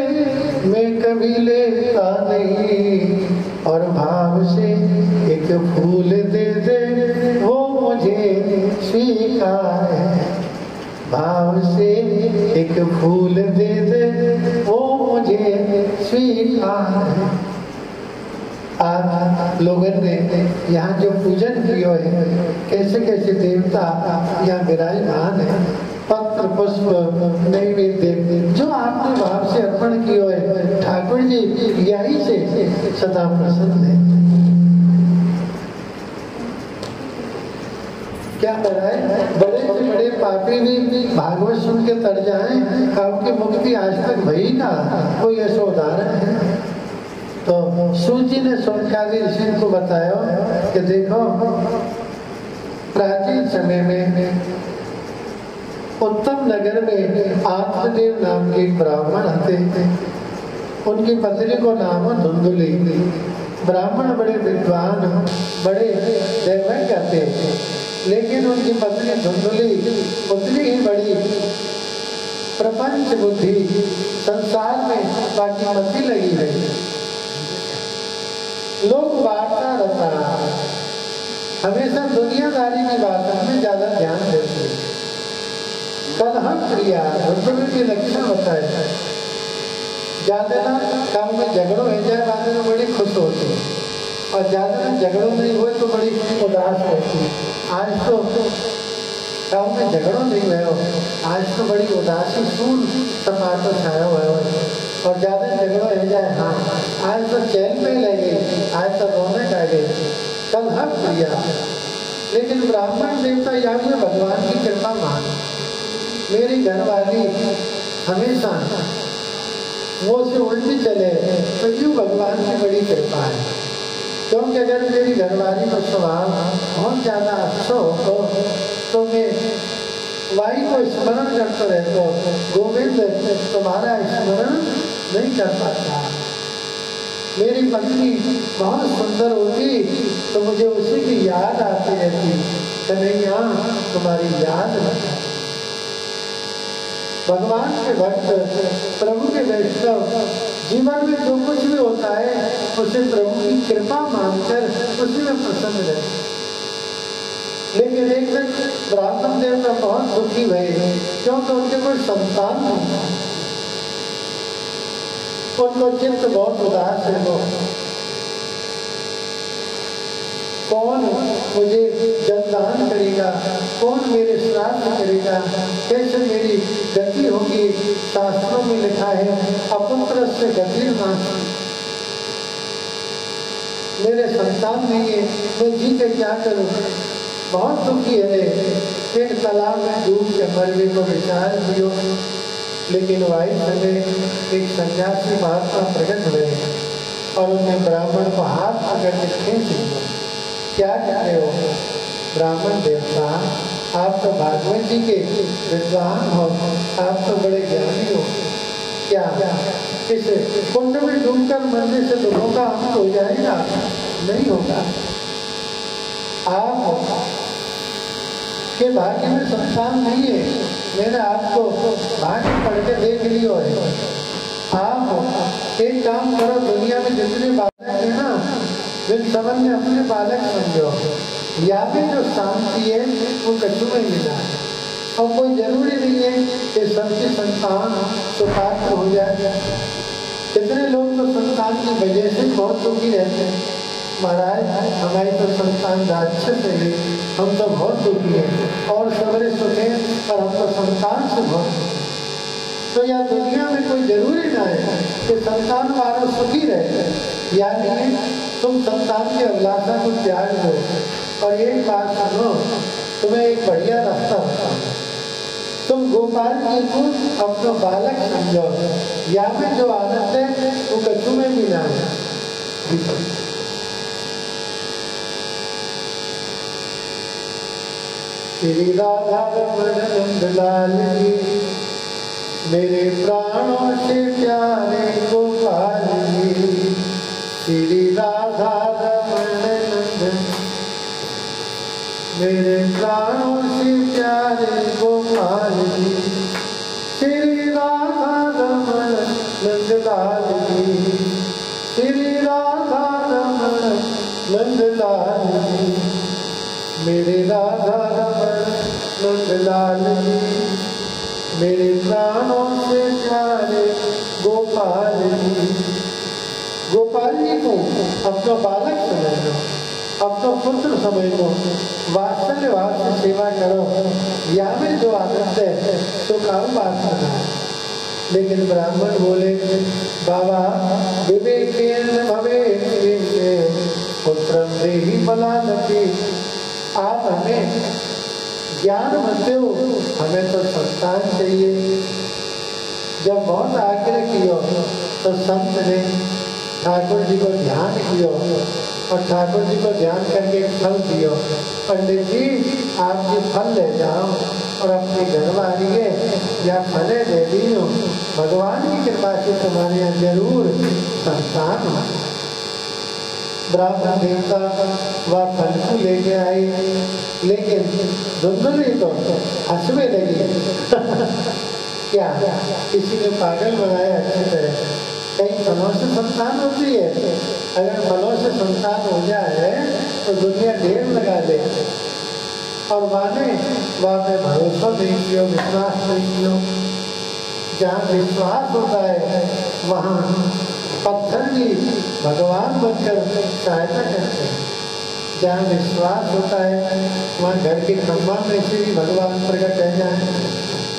मैं कभी लेता नहीं। और भाव से एक फूल दे दे वो मुझे स्वीकार है। भाव से एक फूल दे दे वो मुझे स्वीकार है। आज लोगों ने यहाँ जो पूजन किया है, कैसे कैसे देवता यहाँ विराजमान है, पत्र पुष्प नैवेद्य जो आपने भाव से अर्पण किया है, ठाकुर जी यही से सदा प्रसन्न है। क्या कराए, बड़े से बड़े पापी भी भागवत सुन के तर जाए, आपकी मुक्ति आज तक भई ना, कोई ऐसा उदाहरण है। तो सूजी ने सोनकादि ऋषि को बताया कि देखो प्राचीन समय में उत्तम नगर में आत्मदेव नाम के ब्राह्मण आते थे। उनकी पत्नी को नाम धुंधुली। ब्राह्मण बड़े विद्वान, बड़े दैवज्ञ थे, लेकिन उनकी पत्नी धुंधुली उतनी ही बड़ी प्रपंच बुद्धि, संसार में बाकी मती लगी है। लोग वार्ता रहता, हमेशा दुनियादारी की बातों में ज्यादा ध्यान देती है। कलह प्रिया धुंधुली के लक्षण बताए, ज्यादा काम में झगड़ो हो जाए बाद में बड़ी खुश होती है, और ज्यादा झगड़ो नहीं हुए तो बड़ी उदास रहती है। आज तो गाँव में झगड़ो नहीं हुआ, आज तो बड़ी उदासी सूल टमाटो छाया हुआ है। और ज्यादा झगड़ो हो जाए, हाँ आज तो चैन में लगे, आज तो रौनक आ गई, कल हक प्रिया। लेकिन ब्राह्मण देवता या भगवान की कृपा मान, मेरी घरवाली हमेशा वो से उल्टी चले तो यूँ भगवान की बड़ी कृपा है। क्योंकि अगर मेरी घरवाली का स्वभाव बहुत ज्यादा अच्छा हो तो मैं वाई को स्मरण करता रहता हूँ, गोविंद तुम्हारा स्मरण नहीं कर पाता। मेरी पत्नी बहुत सुंदर होती तो मुझे उसी की याद आती रहती, कन्हैया तुम्हारी याद रखा। भगवान के भक्त, प्रभु के वैष्णव जीवन में जो कुछ भी होता है उसे प्रभु की कृपा मानकर उसी में प्रसन्न रहते। लेकिन एक दिन ब्राह्मण देवता बहुत दुखी हुए क्योंकि उनके कोई संतान नहीं, उनको चित्त बहुत उदास है। वो कौन मुझे जलदान करेगा, कौन मेरे श्राद्ध करेगा, कैसे मेरी गति होगी। शास्त्रों में लिखा है अपुत्र से गति नाश। मेरे संतान नहीं है, मैं जी के क्या करूँ, बहुत दुखी है, एक तालाब में डूब के मरने को विचार किया। लेकिन वही समय एक सन्यासी महात्मा प्रकट हुए और उन्हें ब्राह्मण को हाथ पकड़ के खींच लिया। क्या कह रहे हो ब्राह्मण देवता, आप तो भागवत जी के विद्वान हो, आप तो बड़े ज्ञानी हो, क्या इस कुंड में डूबकर मरने से दोनों का अंत हो जाएगा? नहीं होगा। आप के भाग्य में संतान नहीं है, मैंने आपको भाग्य पढ़ के देख लियो है। आप एक काम करो, दुनिया में जितने बालक है ना, जिन सबन ने अपने बालक समझो, या फिर जो शांति है वो कछु में मिला है। और कोई जरूरी नहीं है कि सबकी संतान सुपात्र हो जाए। कितने लोग तो संतान की वजह से बहुत दुखी रहते हैं, महाराज हमारी तो संतान राक्षस है, हम तो बहुत दुखी हैं और सबरे सुख हैं, पर हम तो संतान से बहुत। तो यह दुनिया में कोई जरूरी ना है कि संतान वालों सुखी रहे, यानी तुम संतान की अभिलाषा को त्याग दो। और एक बात सुनो, तुम्हें एक बढ़िया रास्ता बताऊं, तुम गोपाल जी को अपना बालक समझो, या में जो आनंद है वो कछु में भी ना है। श्री राधा रमण नंदलाल जी, मेरे प्राणों से प्यारे गोपाल जी। श्री राधा रमण नंदन, मेरे प्राणों से प्यारे गोपाल जी। श्री राधा रमण नंदलाल जी, श्री राधा रमण नंदलाल जी, मेरे राधा रमण नंदलाल जी, मेरे प्राणों से प्यारे गोपाल जी। गोपाल जी को अपना बालक समझ लो, अपना पुत्र समझ लो, वात्सल्य भाव से सेवा करो, या में जो आनंद है तो काम बात करना है। लेकिन ब्राह्मण बोले, बाबा विवेकेन भवेत् पुत्रं देहि बलादपि, आप हमें ज्ञान मत हो, हमें तो संतान चाहिए। जब बहुत आग्रह किया तो संत ने ठाकुर जी को ध्यान किया और ठाकुर जी को ध्यान करके फल दियो। पंडित जी आप ये फल ले जाओ और अपनी घरवाली के या फले दे दियो, भगवान की कृपा से तुम्हारे यहाँ जरूर संतान हो। ब्राह्मण देवता वह फल को लेके आई, लेकिन धुंधली तो हंसने लगी। क्या किसी ने पागल बनाया अच्छी तरह, कई फलों से संतान होती है, अगर फलों से संतान हो जाए तो दुनिया ढेर लगा दे। और माने वहाँ पे भरोसा नहीं किया, विश्वास नहीं किया। जहाँ विश्वास होता है वहाँ पत्थर भी भगवान बनकर सहायता करते हैं। जहाँ विश्वास होता है वहाँ घर के खम्भा में से भी भगवान प्रकट रह जाए,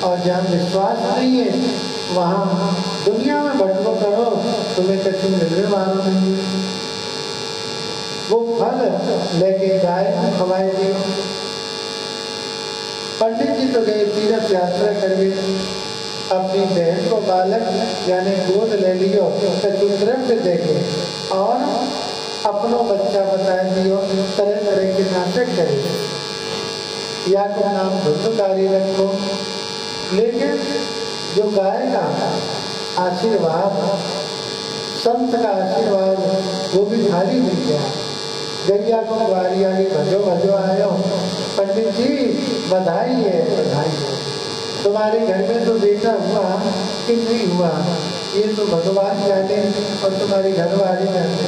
और जहाँ विश्वास नहीं है वहाँ दुनिया में भटको करो, तुम्हें कछु मिलने वाला नहीं। वो फल लेके गाय को खवाए दिए। पंडित जी तो गए तीर्थ यात्रा करके, अपनी बहन को बालक यानी गोद ले लियो, चतुर्थ देखे और अपनो बच्चा बता दियो, तरह तरह के नाटक करे, या को नाम धुंधकारी रखो। लेकिन जो गाय का आशीर्वाद, संत का आशीर्वाद, वो भी भारी मिल गया। गैया को ग्वारिया की भजो भजो आयो, पंडित जी बधाई है, बधाई है, तुम्हारे घर में तो बेटा हुआ कि नहीं हुआ ये तो भगवान जाने और तुम्हारी घरवाली जाने,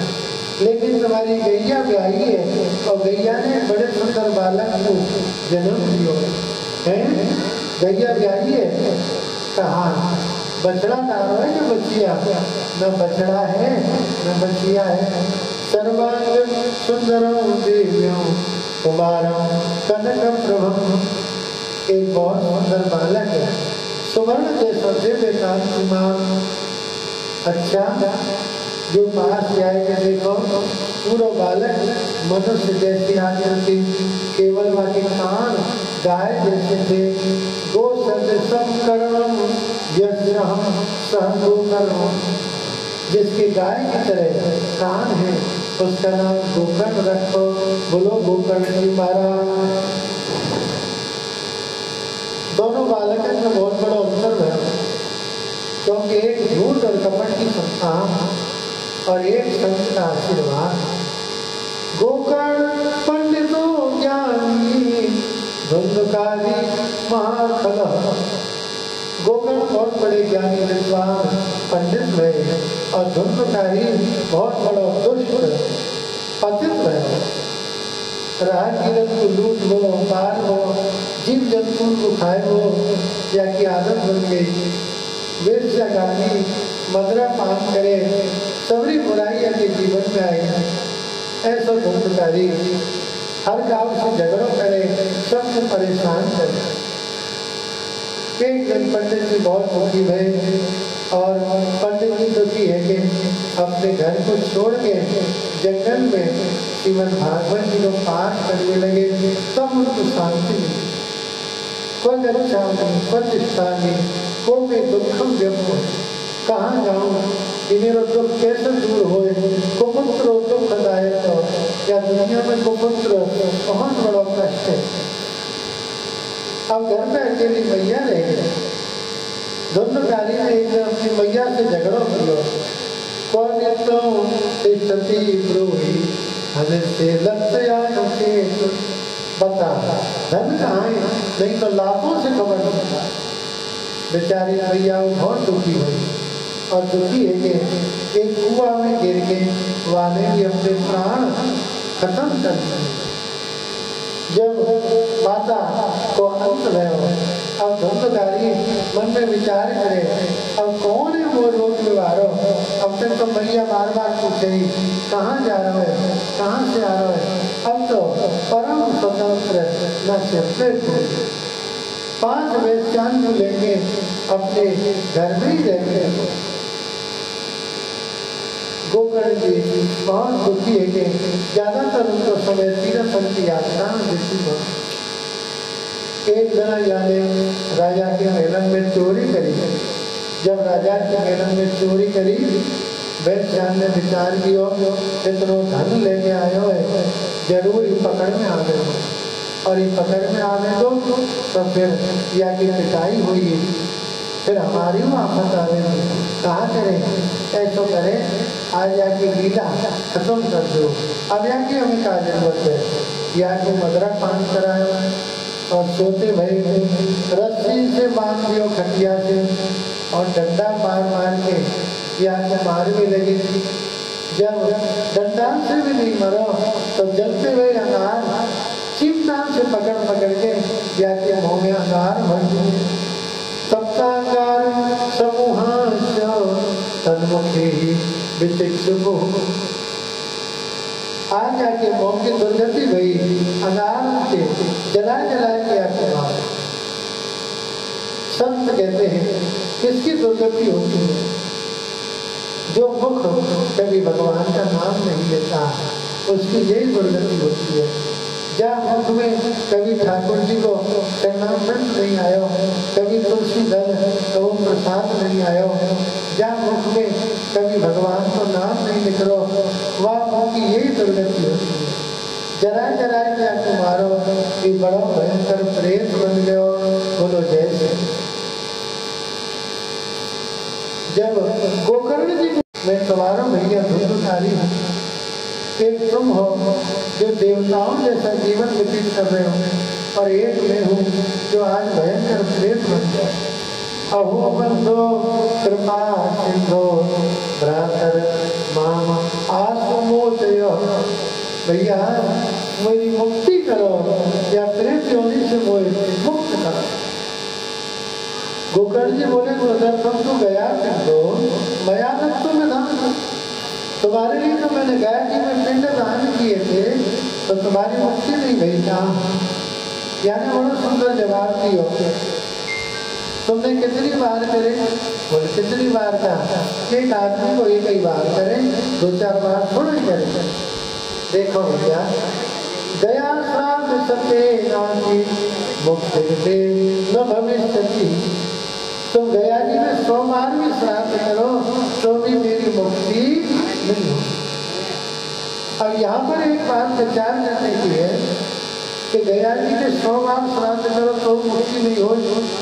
लेकिन तुम्हारी गैया ब्याही है और गैया ने बड़े सुंदर बालक को जन्म दियो है। गैया ब्याही है, कहा बछड़ा नारो है कि बच्चिया? न बछड़ा है न बच्चिया है। सर्वांग सुंदरम दिव्यम कुमारम कनक प्रभम, एक बहुत सुंदर बालक है, सुवर्ण जैसा दिव्य कांतिमान। अच्छा जो पास जाए कि देखो पूरा बालक मनुष्य जैसी आकृति, केवल बाकी कान गाय जैसे थे। गो सदृशम कर्म यस्यहं सह गोकर्णम, जिसके गाय की तरह कान है उसका नाम गोकर्ण रखो। बोलो गोकर्ण जी महाराज। दोनों बालकों में बहुत बड़ा अंतर है, क्योंकि एक झूठ और कपट की संस्थान और एक संत का आशीर्वाद। गोकर्ण पंडितों ज्ञानी धुंधकारी महाखल। गोकर्ण बहुत बड़े ज्ञानी विद्वान पंडित रहे और धुंधकारी बहुत बड़ा दुष्ट पतित रहे। राहगीरों को लूट हो, पार हो, जीव जंतु को खाए हो, या की आदत बन गई। वेश्यागामी मदरा पान करे, सबरी बुराइयां के जीवन में आई। ऐसा धुंधकारी हर गांव से झगड़ों करे, सबको परेशान करे। एक दिन पंडित जी बहुत दुखी हुए और पंडित जी दुखी है कि अपने घर को छोड़ के जंगल में श्रीमद् भागवत जी को पाठ करने लगे। तब उनको शांति मिली। कोई अच्छा नहीं, प्रतिष्ठा नहीं, कोई दुखम व्यक्ति, कहाँ जाऊँ, मेरा दुख कैसे दूर हो। कुपुत्र दुखदायक हो, या दुनिया में कुपुत्र बहुत बड़ा कष्ट है। अब घर में अकेली मैया रह गई। धुंधकारी ने एक अपनी मैया से झगड़ो किया। कौन बता धन कहाँ है, नहीं तो लाखों से खबर मिलता। बेचारी मैया बहुत दुखी हुई और दुखी है कि एक कुआं में गिर के वाले भी अपने प्राण खत्म कर दिए। जब माता को अंत भयो, अब धुंधकारी मन में विचार करे, अब कौन है वो रोग व्यवहारो। अब तक तो मैया बार बार पूछे कहाँ जा रहा है, कहाँ से आ रहा है। अब तो परम स्वतंत्र न सेपरेट हो। 5 वेश्यान को लेके अपने घर में ही रहते। गोकर्ण जी बहुत दुखी है कि ज्यादातर उनको समय तीर्थ की यात्रा में। एक जना यानी राजा के महल में चोरी करी। जब राजा के महल में चोरी करी, वैश्यान ने विचार किया इतना धन लेके आयो है, जरूर ही पकड़ में आ गए और ये पकड़ में आ गए तो फिर या की पिटाई हुई, फिर हमारी आफत आ गई। कहा करें, ऐसा करें आज जाके लीला खत्म कर दो। अब याके हमें क्या जरूरत है, या के मदरा पान कराए और सोते भाई रस्सी से बांध दियो खटिया से और डंडा मार मार के या के मार भी लगी। जब डंडा से भी नहीं मरो तो जलते हुए अनार चिमटा से पकड़ पकड़ के या के मुँह में अनार भर दिए। सप्तांगार समूहांश तन्मुखे विचिक्षुभु। आज जाके मौत की दुर्गति हुई, अनार के जला के आके मार। संत कहते हैं किसकी दुर्गति होती है, जो मुख कभी भगवान का नाम नहीं लेता, उसकी यही दुर्गति होती है। जहाँ मुख में कभी ठाकुर जी को चरणामृत नहीं आयो, कभी तुलसी दल तो प्रसाद नहीं आयो, जहाँ मुख में कभी भगवान को नाम नहीं निकलो, वह मुख की यही दुर्गति होती है। जरा जरा क्या तुम्हारो ये बड़ा भयंकर प्रेत बन गयो। बोलो जैसे जब गोकर्ण जी मैं तुम्हारा भैया धुंधकारी हूँ, एक तुम हो जो देवताओं जैसा जीवन व्यतीत कर रहे हो और एक मैं हूँ जो आज भयंकर प्रेत बन गया। अहो बंधो कृपा सिंधो भ्रातर माम आत्मोचय। भैया मेरी मुक्ति करो या प्रेत योनि से मुझे मुक्त करो। गोकर्ण जी बोले तुम तो गया दो मया तो में दान, तुम्हारे लिए तो मैंने गाय जी में पिंड दान किए थे, तो तुम्हारी मुक्ति नहीं गई था। यानी बड़ा सुंदर जवाब दियो। तुमने कितनी बार करे? बोले कितनी बार का? एक आदमी को एक ही बार करे, 2-4 बार थोड़ा ही करे। देखो भैया, दया श्राद्ध सत्य नाती मुक्ति न भविष्यति। तुम गया जी में 100 बार भी श्राद्ध करो तो भी मेरी मुक्ति नहीं हो। अब यहाँ पर एक बात विचार करने की है कि गया जी में 100 बार श्राद्ध करो तो मुक्ति नहीं हो,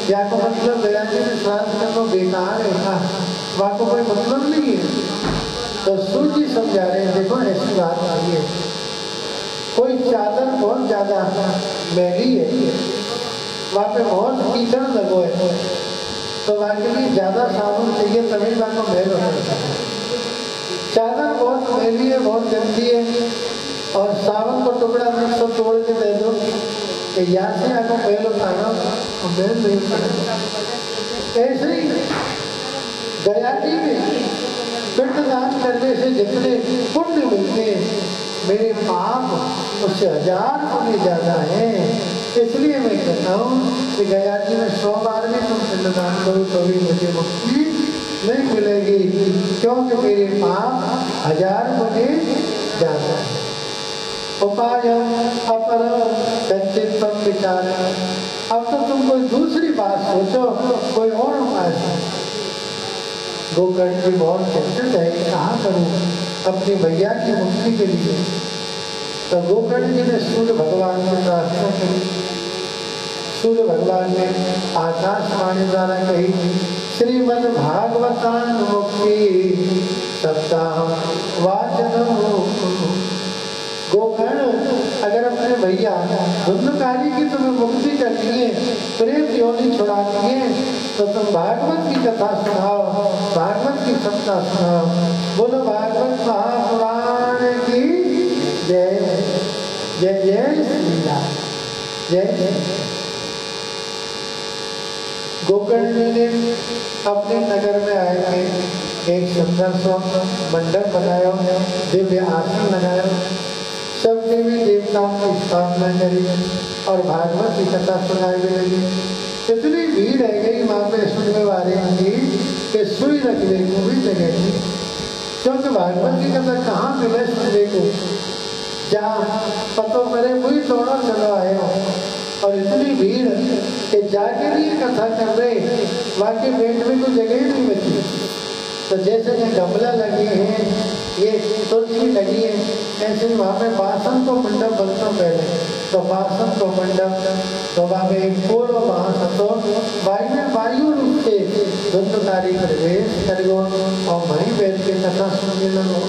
या को मतलब गया जी में श्राद्ध करो बेकार है, वहाँ को कोई मतलब नहीं है। तो सूर्य जी समझा रहे हैं, देखो ऐसी बात नहीं है। कोई चादर बहुत ज्यादा महंगी है, वहाँ पे बहुत कीचड़ लगो है, तो वहाँ के लिए ज्यादा साबुन चाहिए तभी वहाँ को मैल हो सकता है। चादर बहुत मैली है, बहुत गंदी है, और साबुन को टुकड़ा में सब तोड़ के दे दो कि यहाँ से आपको मैल उठाना तो मैल नहीं उठाना। ऐसे ही गया जी में पिंडदान करने से जितने पुण्य मिलते हैं, मेरे पाप उससे 1000 गुने ज्यादा है। इसलिए मैं कहता हूँ कि गया जी में 100 बार भी तुम पिंडदान करो तो भी मुझे मुक्ति नहीं मिलेगी, क्योंकि मेरे पाप 1000 गुने ज्यादा है। उपाय अपर संचित विचार। अब तो तुम कोई दूसरी बात सोचो, कोई और उपाय। गोकर्ण जी बहुत चिंतित है, कहाँ करूँ अपनी मैया की मुक्ति के लिए। तो गोकर्ण जी ने सूर्य भगवान से प्रार्थना करी। सूर्य भगवान ने आकाशवाणी द्वारा कही, श्रीमद् भागवतान मुक्ति सप्ताह वाचन। गोकर्ण, अगर अपने भैया धुंधकारी की तुम्हें मुक्ति करनी है, प्रेत योनि छुड़ानी है, तो तुम भागवत की कथा सुनाओ, भागवत की सप्ताह सुनाओ। बोलो भागवत महापुराण की जय जय। जय श्री राम, जय जय। गोकर्ण जी ने अपने नगर में आए थे, एक सुंदर सा मंडप बनाया, दिव्य आसन लगाया, सब देवी देवताओं की स्थापना करी और भागवत की कथा सुनाई भी लगी। इतनी भीड़ रह गई वहाँ पे सुनने वाले की कि सुई रखने को भी जगह थी, क्योंकि भागवत की कथा कहाँ मिले सुनने को, जहाँ पतो परे वही दौड़ा चला आए हो। और इतनी भीड़ कि जाके भी कथा कर रहे, वहाँ के पेट में कोई जगह ही नहीं बची। तो जैसे ये गमला लगे हैं, ये तुलसी लगी है, ऐसे वहाँ पे बासन को मंडप बनता पहले, तो बासन को मंडप, तो वहाँ पे एक पूर्व बास तो वायु रूप से धुंधकारी प्रवेश कर गो और वहीं बैठ के कथा सुनने लगो।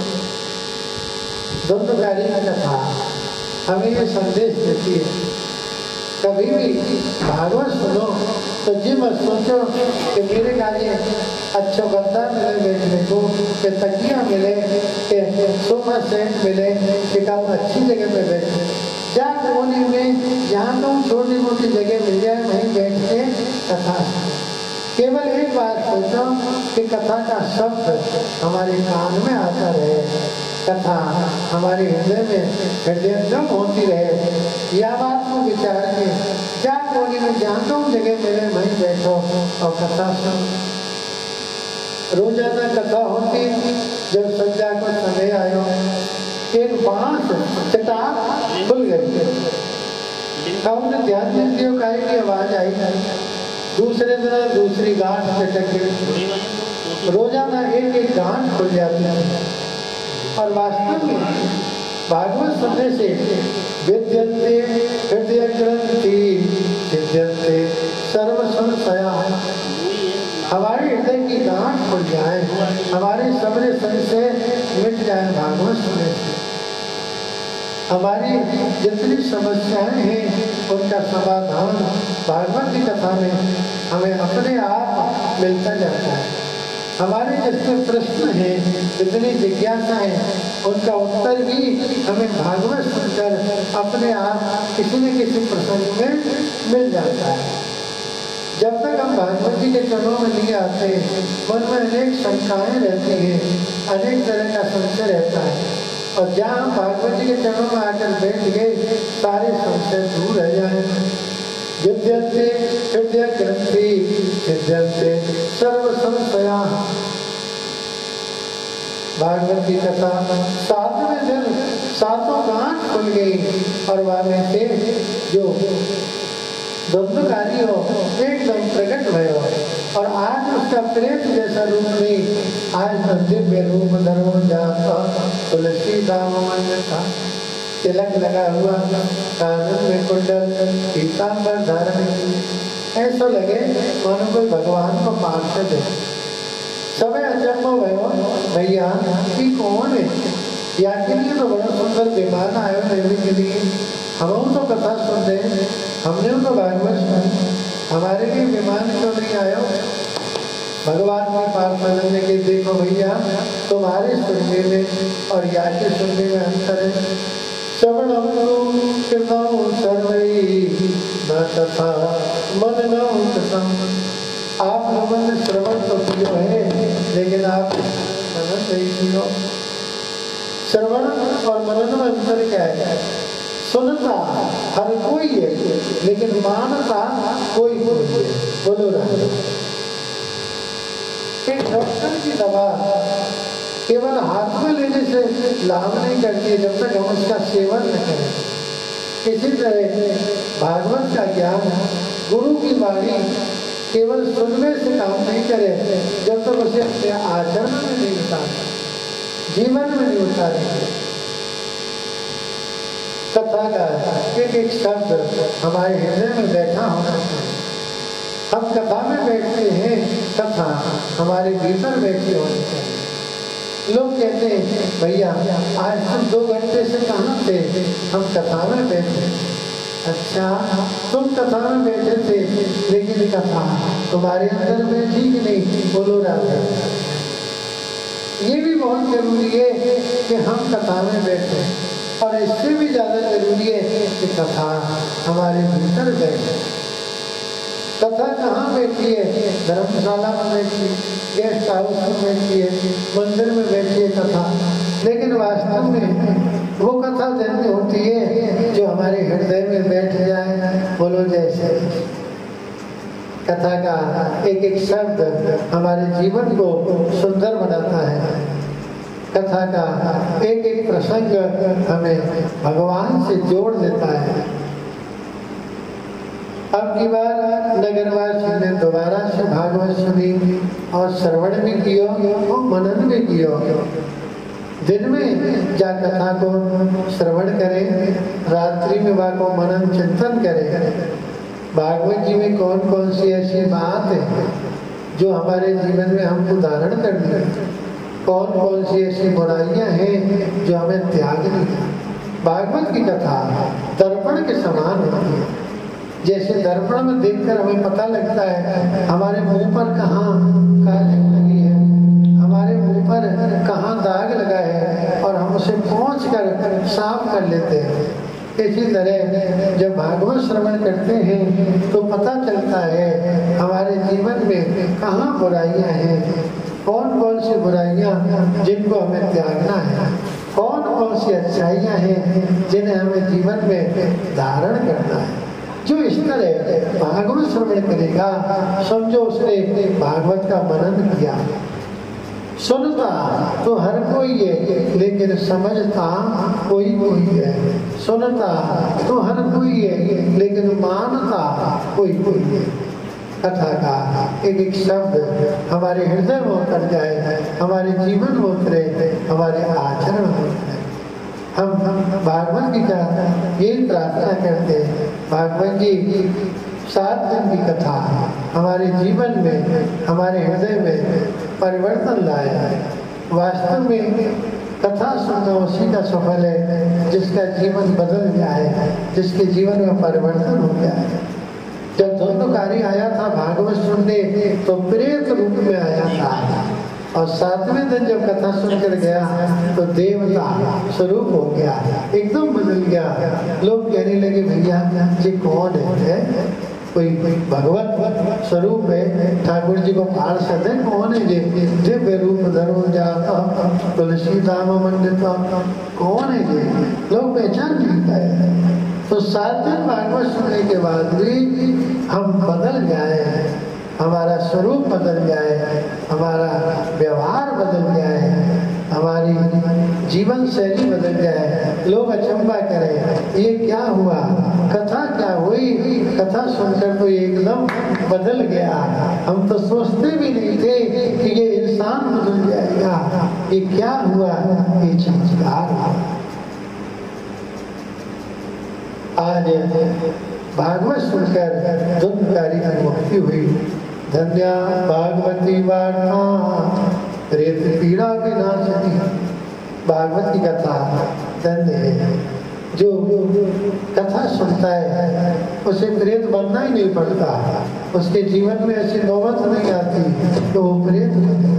धुंधकारी की कथा हमें ये संदेश देती है, कभी भी भागवत सुनो तो जी मत सोचो कि मेरे गाने अच्छा गद्दा मिले बैठने को, कि तकिया मिले, कि सोफा सेट मिले, कि कब अच्छी जगह पे बैठे। जहाँ कोने में जहाँ तो छोटी मोटी जगह मिल जाए वहीं बैठ के कथा। केवल एक बात सोचो कि कथा का शब्द हमारे कान में आता रहे, कथा हमारे हृदय में हृदयंगम होती रहे। यह बात को विचार के जहाँ कोने में जहाँ तो जगह मिले वहीं बैठो और कथा सुनो। रोजाना कथा होती, जब संध्या को समय आयो, एक बांस चटाक खुल गई, हमने ध्यान देती हो काहे की आवाज आई, दूसरे दिन दूसरी गांठ चटक गई। रोजाना एक एक गांठ खुल जाती है। और वास्तव में भागवत सुनने से विद्यन्ते हृदय ग्रंथि सिद्ध्यन्ते सर्व संशया, हमारे हृदय की गांठ खुल जाए, हमारे सबरे संशय मिट जाए। भागवत सुनने से हमारी जितनी समस्याएं हैं उनका समाधान भागवत की कथा में हमें अपने आप मिलता जाता है। हमारे जितने प्रश्न हैं, जितनी जिज्ञासा है, उनका उत्तर भी हमें भागवत सुनकर अपने आप किसी न किसी प्रसंग में मिल जाता है। जब तक हम भागवत जी के चरणों में नहीं आते, मन में अनेक शंकाएं रहती हैं, अनेक तरह का संशय रहता है, और जहाँ हम भागवत जी के चरणों में आकर बैठ गए, सारे संशय दूर रह जाए। विद्यन्ते हृदय ग्रंथि विद्यन्ते सर्व संशयाः। भागवत की कथा 7वें दिन सातों गांठ खुल गई और वाले से जो द्वंद्वकारी हो एकदम प्रकट भयो और आज उसका प्रेत जैसा रूप नहीं, आज दिव्य रूप धरो जाता तुलसी दामन था। तिलक लगा हुआ, कानून में कुंडल, पीतांबर धारण की, ऐसा लगे मानो कोई भगवान को पार्षद है। सबे अचंभो भयो भैया कि कौन है, या के लिए तो बड़ा सुंदर विमान आयो रहने के लिए। हम तो कथा सुनते हैं, हमने तो भागवत सुनी, हमारे लिए विमान क्यों नहीं आयो। भगवान के पास मिलने के देखो भैया तुम्हारे सुनने में और या के सुनने में अंतर है। श्रवणम कृतम सर्वैः न तथा मननम कृतम। आप लोगों ने श्रवण तो किया है लेकिन आप मनन नहीं किया। श्रवण और मनन में अंतर क्या है। सुनता हर कोई है लेकिन मानता कोई नहीं है। बोलो राम। एक डॉक्टर की दवा केवल हाथ में लेने से लाभ नहीं करती जब तक हम उसका सेवन न करें। इसी तरह भागवत का ज्ञान, गुरु की वाणी केवल सुनने से काम नहीं करे जब तक उसे अपने आचरण में नहीं उतारे, जीवन में नहीं उतारेंगे। कथा का एक एक शब्द हमारे हृदय में बैठा होना चाहिए। हम कथा में बैठते हैं, कथा हमारे भीतर बैठी होनी चाहिए। लोग कहते हैं भैया आज हम 2 घंटे से कहाँ थे, हम कथा में बैठे। अच्छा तुम कथा में बैठे थे लेकिन कथा तुम्हारे अंदर में ठीक नहीं। बोलो राधा। ये भी बहुत जरूरी है कि हम कथा में बैठे और इससे भी ज्यादा जरूरी है कि कथा हमारे भीतर बैठे। कथा कहाँ बैठी है, धर्मशाला में बैठी, गेस्ट हाउस में बैठी है, मंदिर में बैठी है कथा। लेकिन वास्तव में वो कथा जैसे होती है जो हमारे हृदय में बैठ जाए। बोलो जैसे कथा का एक एक शब्द हमारे जीवन को सुंदर बनाता है। कथा का एक एक प्रसंग हमें भगवान से जोड़ देता है। अब की बार नगरवासी ने दोबारा से भागवत सुनी और श्रवण भी कियो और मनन भी कियो। दिन में जा कथा को श्रवण करें, रात्रि में वह को मनन चिंतन करें। भागवत जी में कौन कौन सी ऐसी बात है जो हमारे जीवन में हमको धारण करनी है, कौन कौन सी ऐसी बुराइयां हैं जो हमें त्यागनी है। भागवत की कथा दर्पण के समान होती है। जैसे दर्पण में देखकर हमें पता लगता है हमारे मुंह पर कहाँ कालिक लगी है, हमारे मुंह पर कहाँ दाग लगा है और हम उसे पोंछ कर साफ कर लेते हैं। इसी तरह जब भागवत श्रवण करते हैं तो पता चलता है हमारे जीवन में कहाँ बुराइयां हैं, कौन कौन सी बुराइयां जिनको हमें त्यागना है, कौन कौन सी अच्छाइयां हैं जिन्हें हमें जीवन में धारण करना है। जो इस तरह भागवत श्रवण करेगा समझो उसने भागवत का मनन किया। सुनता तो हर कोई है लेकिन समझता कोई कोई है। सुनता तो हर कोई है लेकिन मानता कोई कोई है। कथा का एक एक शब्द हमारे हृदय में उतर जाए, हमारे जीवन में उतरे, हमारे आचरण में उतरे। हम भागवत की तरह ये प्रार्थना करते हैं भागवत जी 7 दिन की कथा हमारे जीवन में, हमारे हृदय में परिवर्तन लाए। वास्तव में कथा सुनना उसी का सफल है जिसका जीवन बदल गया है, जिसके जीवन में परिवर्तन हो गया है। जब धुंधकारी आया था भागवत सुनने तो प्रेत रूप में आया था और 7वें दिन जब कथा सुनकर गया तो देवता स्वरूप हो गया, एकदम बदल गया। लोग कहने लगे भैया ये कौन है, कोई भगवत स्वरूप है, ठाकुर जी को पार्षद है, कौन है ये, दिव्य रूप धरो जाता तुलसी दाम मंडित, कौन है ये। लोग पहचान नहीं पाए। तो 7 दिन भागवत सुनने के बाद भी हम बदल जाए, हमारा स्वरूप बदल जाए, हमारा व्यवहार बदल जाए, हमारी जीवन शैली बदल जाए, लोग अचंभा करें ये क्या हुआ, कथा क्या हुई, कथा सुनकर तो एकदम बदल गया, हम तो सोचते भी नहीं थे कि ये इंसान बदल जाएगा, ये क्या हुआ, ये चमत्कार। आज भागवत सुनकर दुखकारी की मुक्ति हुई। धन्या भागवती वार्ता प्रेत पीड़ा विनाशिनी। भागवत की कथा धन्य है, जो कथा सुनता है उसे प्रेत बनना ही नहीं पड़ता, उसके जीवन में ऐसी नौबत नहीं आती तो वो प्रेत बने।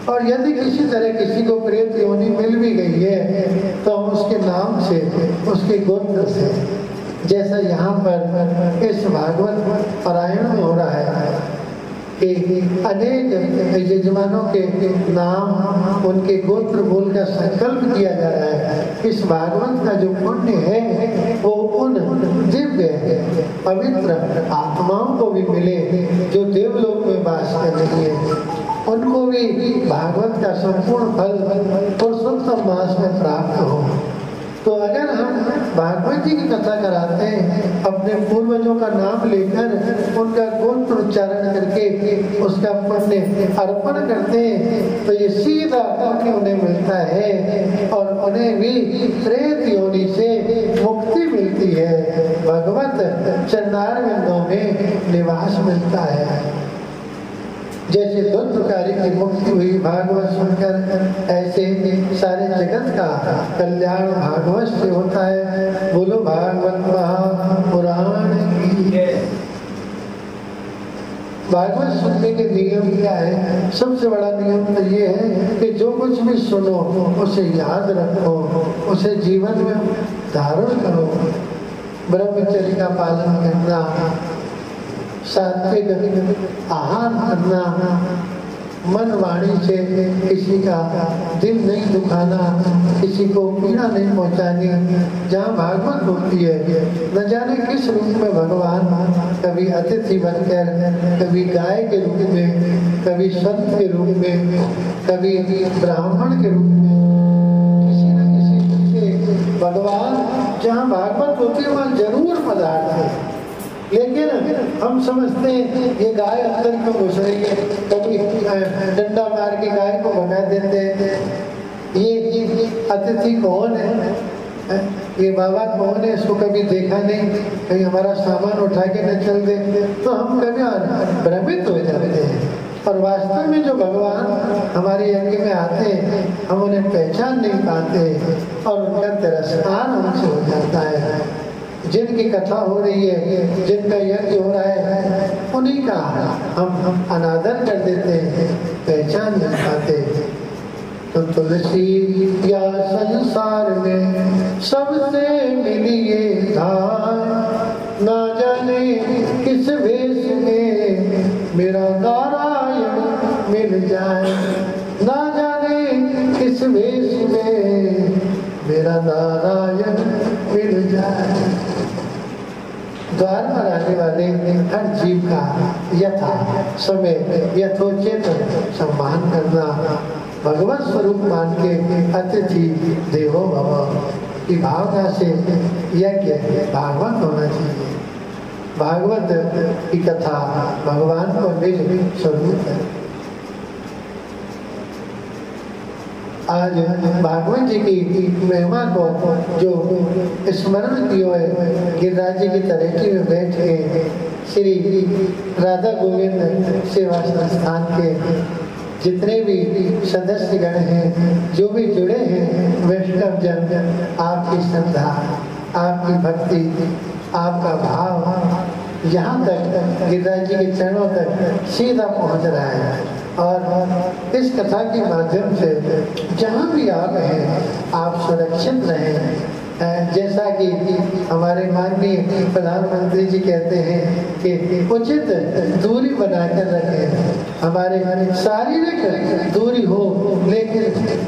और यदि किसी तरह किसी को प्रेत योनि मिल भी गई है तो हम उसके नाम से, उसके गोत्र से, जैसा यहाँ पर इस भागवत पारायण में हो रहा है कि अनेक यजमानों के नाम, उनके गोत्र बोलकर संकल्प किया जा रहा है। इस भागवत का जो पुण्य है वो उन दिव्य पवित्र आत्माओं को भी मिले जो देवलोक में वास कर रही है, उनको भी भागवत का संपूर्ण फल पुरुषोत्तम मास में प्राप्त हो। तो अगर हम भागवत जी की कथा कराते हैं, अपने पूर्वजों का नाम लेकर उनका गोत्र उच्चारण करके उसका पुण्य अर्पण करते हैं, तो ये सीधा पुण्य उन्हें मिलता है और उन्हें भी प्रेत योनि से मुक्ति मिलती है, भगवत चरणारविंदों में निवास मिलता है। जैसे दुष्टकारी की मुक्ति हुई भागवत सुनकर, ऐसे सारे जगत का कल्याण भागवत से होता है। बोलो भागवत महापुराण की। भागवत सुनने के नियम क्या है? सबसे बड़ा नियम तो ये है कि जो कुछ भी सुनो उसे याद रखो, उसे जीवन में धारण करो, ब्रह्मचर्य का पालन करना, सात्विक आहार करना, मन वाणी से किसी का दिल नहीं दुखाना, किसी को पीड़ा नहीं पहुंचानी। जहाँ भागवत होती है, न जाने किस रूप में भगवान, कभी अतिथि बनकर, कभी गाय के रूप में, कभी संत के रूप में, कभी ब्राह्मण के रूप में, किसी न किसी रूप से भगवान जहाँ भागवत होती है वहाँ जरूर पधारते हैं। लेकिन हम समझते हैं ये गाय अंदर क्यों घुस रही है, कभी डंडा मार के गाय को भगा देते हैं, ये अतिथि कौन है, ये बाबा कौन है, इसको कभी देखा नहीं, कहीं हमारा सामान उठा के न चल दे, तो हम कभी भ्रमित हो जाते हैं। और वास्तव में जो भगवान हमारे यज्ञ में आते हैं हम उन्हें पहचान नहीं पाते और उनका तिरस्कार हमसे हो जाता है। जिनकी कथा हो रही है, जिनका यज्ञ हो रहा है, उन्हीं का हम अनादर कर देते हैं, पहचान नहीं पाते। तो तुलसी या संसार में सबसे मिली ये धार, ना जाने किस वेश में मेरा नारायण मिल जाए, ना जाने किस वेश में मेरा नारायण मिल जाए। द्वार पर आने वाले हर जीव का यथा समय यथोचित सम्मान करना, भगवत स्वरूप मान के अतिथि देवो भव की भावना से यज्ञ भागवत होना चाहिए। भागवत की कथा भगवान को निज स्वरूप है। आज भागवत जी की महिमा को जो स्मरण किए हुए गिरिराज जी की तरेटी में बैठ के श्री राधा गोविंद सेवा संस्थान के जितने भी सदस्यगण हैं, जो भी जुड़े हैं वैष्णव जन, आपकी श्रद्धा, आपकी भक्ति, आपका भाव यहाँ तक गिरिराज जी के चरणों तक सीधा पहुँच रहा है। और इस कथा के माध्यम से जहाँ भी आप हैं आप सुरक्षित रहें। जैसा कि हमारे माननीय प्रधानमंत्री जी कहते हैं कि उचित दूरी बनाकर रखें। हमारे शारीरिक दूरी हो, लेकिन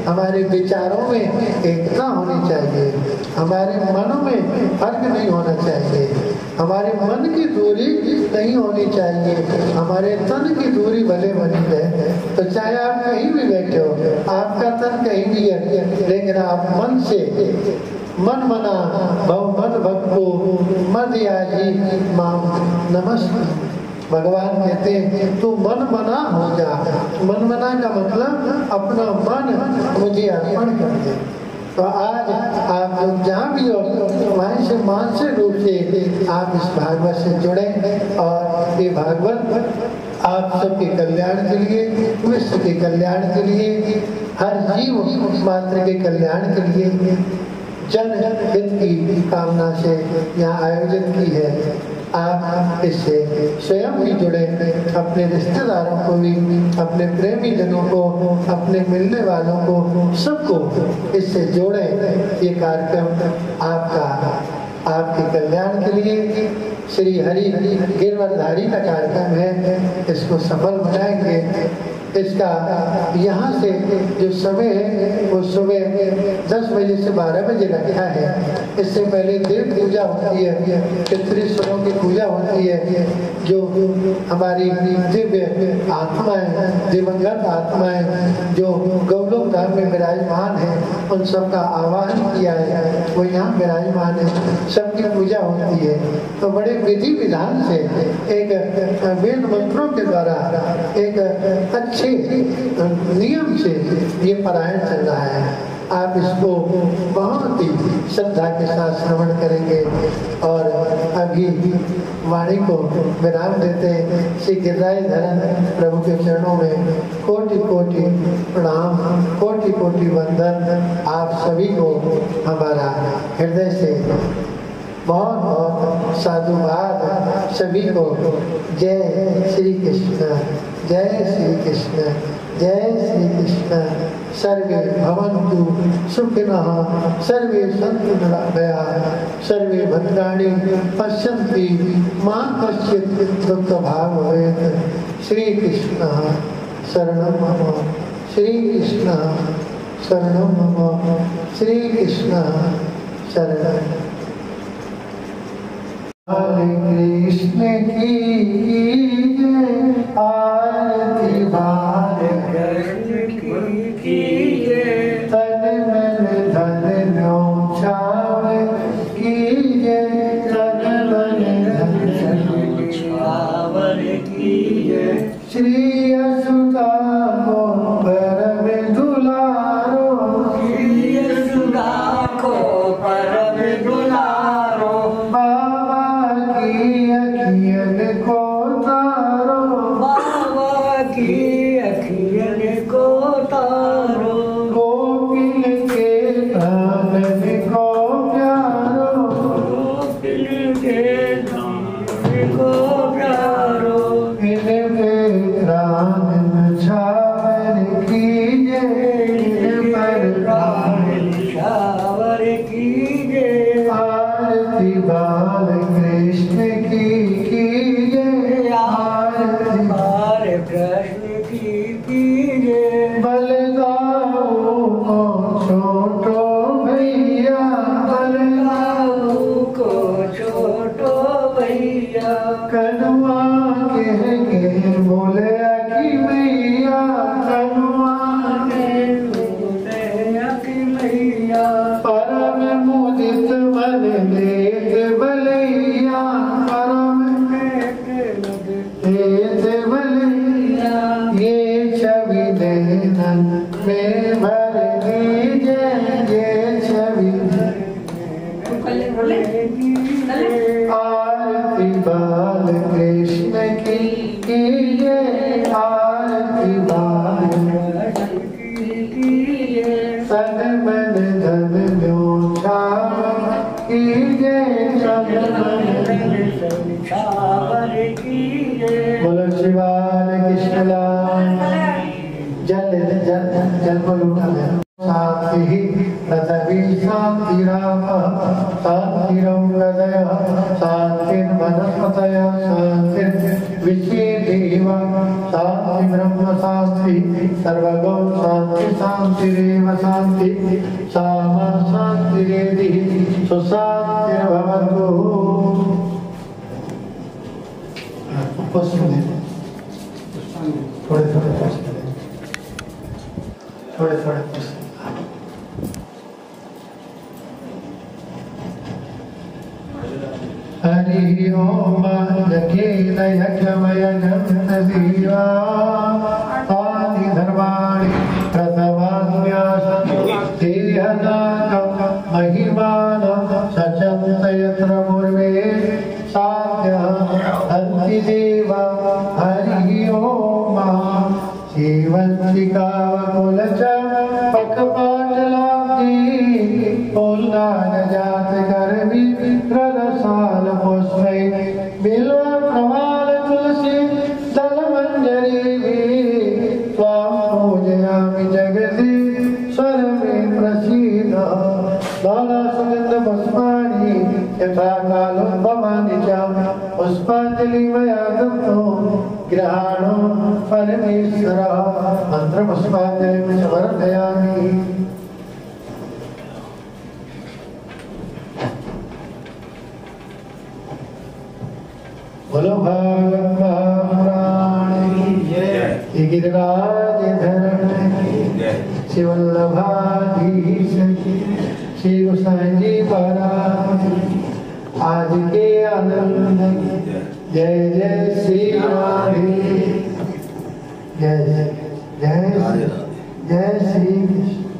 हमारे विचारों में एकता होनी चाहिए, हमारे मनों में फर्क नहीं होना चाहिए, हमारे मन की दूरी नहीं होनी चाहिए, हमारे तन की दूरी भले बनी है। तो चाहे आप कहीं भी बैठे हो, आपका तन कहीं भी है, लेकिन आप मन से मन मना भव मद भक्तो मद याजी माम नमस्ते। भगवान कहते हैं तू मन मना हो जा। मन मना का मतलब अपना मन मुझे अर्पण कर दे। तो आज आप लोग जहाँ भी हो वहीं से मानसिक रूप से आप इस भागवत से जुड़े और ये भागवत आप सबके कल्याण के लिए, विश्व के कल्याण के लिए, हर जीव मात्र के कल्याण के लिए, जन हित की कामना से यहाँ आयोजित की है। आप इससे स्वयं भी जुड़े, अपने रिश्तेदारों को भी, अपने प्रेमी जनों को, अपने मिलने वालों को, सबको इससे जोड़े। ये कार्यक्रम आपके कल्याण के लिए श्री हरि गिरवरधारी का कार्यक्रम है। इसको सफल बनाएंगे। इसका यहाँ से जो समय है वो सुबह 10 बजे से 12 बजे रखा है। इससे पहले देव पूजा होती है, पितृश्वरों की पूजा होती है, जो हमारी दिव्य आत्माएं, दिवंगत आत्माएं जो गौलोक धाम में विराजमान है, उन सबका आवाहन किया है, वो यहाँ विराजमान है, सबकी पूजा होती है। तो बड़े विधि विधान से एक वेद मंत्रों के द्वारा एक अच्छे नियम से ये पारायण चल रहा है। आप इसको बहुत ही श्रद्धा के साथ श्रवण करेंगे। और अभी वाणी को विराम देते श्री गिरिराज धरन प्रभु के चरणों में कोटि कोटि प्रणाम, कोटि कोटि वंदन। आप सभी को हमारा हृदय से बहुत बहुत साधुवाद। सभी को जय श्री कृष्ण, जय श्री कृष्ण, जय श्री कृष्ण। सर्वे भवन्तु सुखिनः, सर्वे सन्तु निरामयाः, सर्वे भद्राणि पश्यन्ति मा कश्चित् दुःखभाग् भवेत्। श्री कृष्ण शरणं मम, श्री कृष्ण शरणं मम, श्री कृष्ण शरणं। हरे कृष्ण की जय, आरती बाल कृष्ण की जय, तन मन धन न्योछावे की जय, तन मन धन न्योछावे की जय। श्री असुता को परम दुलारो, श्री असुता को परम दुलारो, अखियन को तारो, बाबा की अखियन को तारो, गोपिन के कानन को प्यारो, गोपिन के कानन को प्यारो। इनके प्राण छावर कीजिए, इन पर प्राण छावर कीजिए। आरती बाल कृष्ण की जय, आरती बाल कृष्ण की जय। बलदाऊ को छोटो भैया, बलदाऊ को छोटो भैया, कनुआ के बोले की मैया, कनुआ के बोले की मैया। परम मुदित मन देत भलैया, परम देत भलैया। ये छवि नैनन में भर दीजिए, ये छवि आरती बाल कृष्ण की जय, आरती बाल तन मन धन न्योछावर की जय, तन मन छावर की जय। बोलो शिवाय कृष्ण लाल। जल जल जल को लूटा है। शांति पृथ्वी शांतिरापः, शांतिरौषधयः, शांतिर्वनस्पतयः, शांतिर्विश्वे देवा, शांति शांति ब्रह्म शांति सर्वगौ शांति शांतिरेव शांति सामा शांतिरेधि सुशांतिर्भवतु। थोड़े थोड़े हरि ओम जकेन यज्ञमयजन्तवीवा आदि धर्माणि प्रथमान्यासं देहनाकं महिमानं सचन्तयत्र पूर्वे साध्यः हन्ति देवा। हरि ओम शिवन्तिकावकुलच पकपाटलाब्धी पूर्णानजात गर्भी प्रदसाल पुष्पै बिल्व प्रवाल तुलसी दलमञ्जरी त्वां पूजयामि जगति स्वरमे प्रसीद। बालासुगन्धपुष्पाणि यथा कालोद्भवानि च पुष्पाञ्जलि मया दत्तो गृहाणो परमेश्वर। मन्त्रपुष्पाञ्जलिं समर्पयामि। बोलो भागवत महापुराण की गिरिराज धरण श्री वल्लभाधीश श्री गोसाई जी महाराज आज के आनंद। जय जय श्री राधे जय जय जय जय श्री कृष्ण।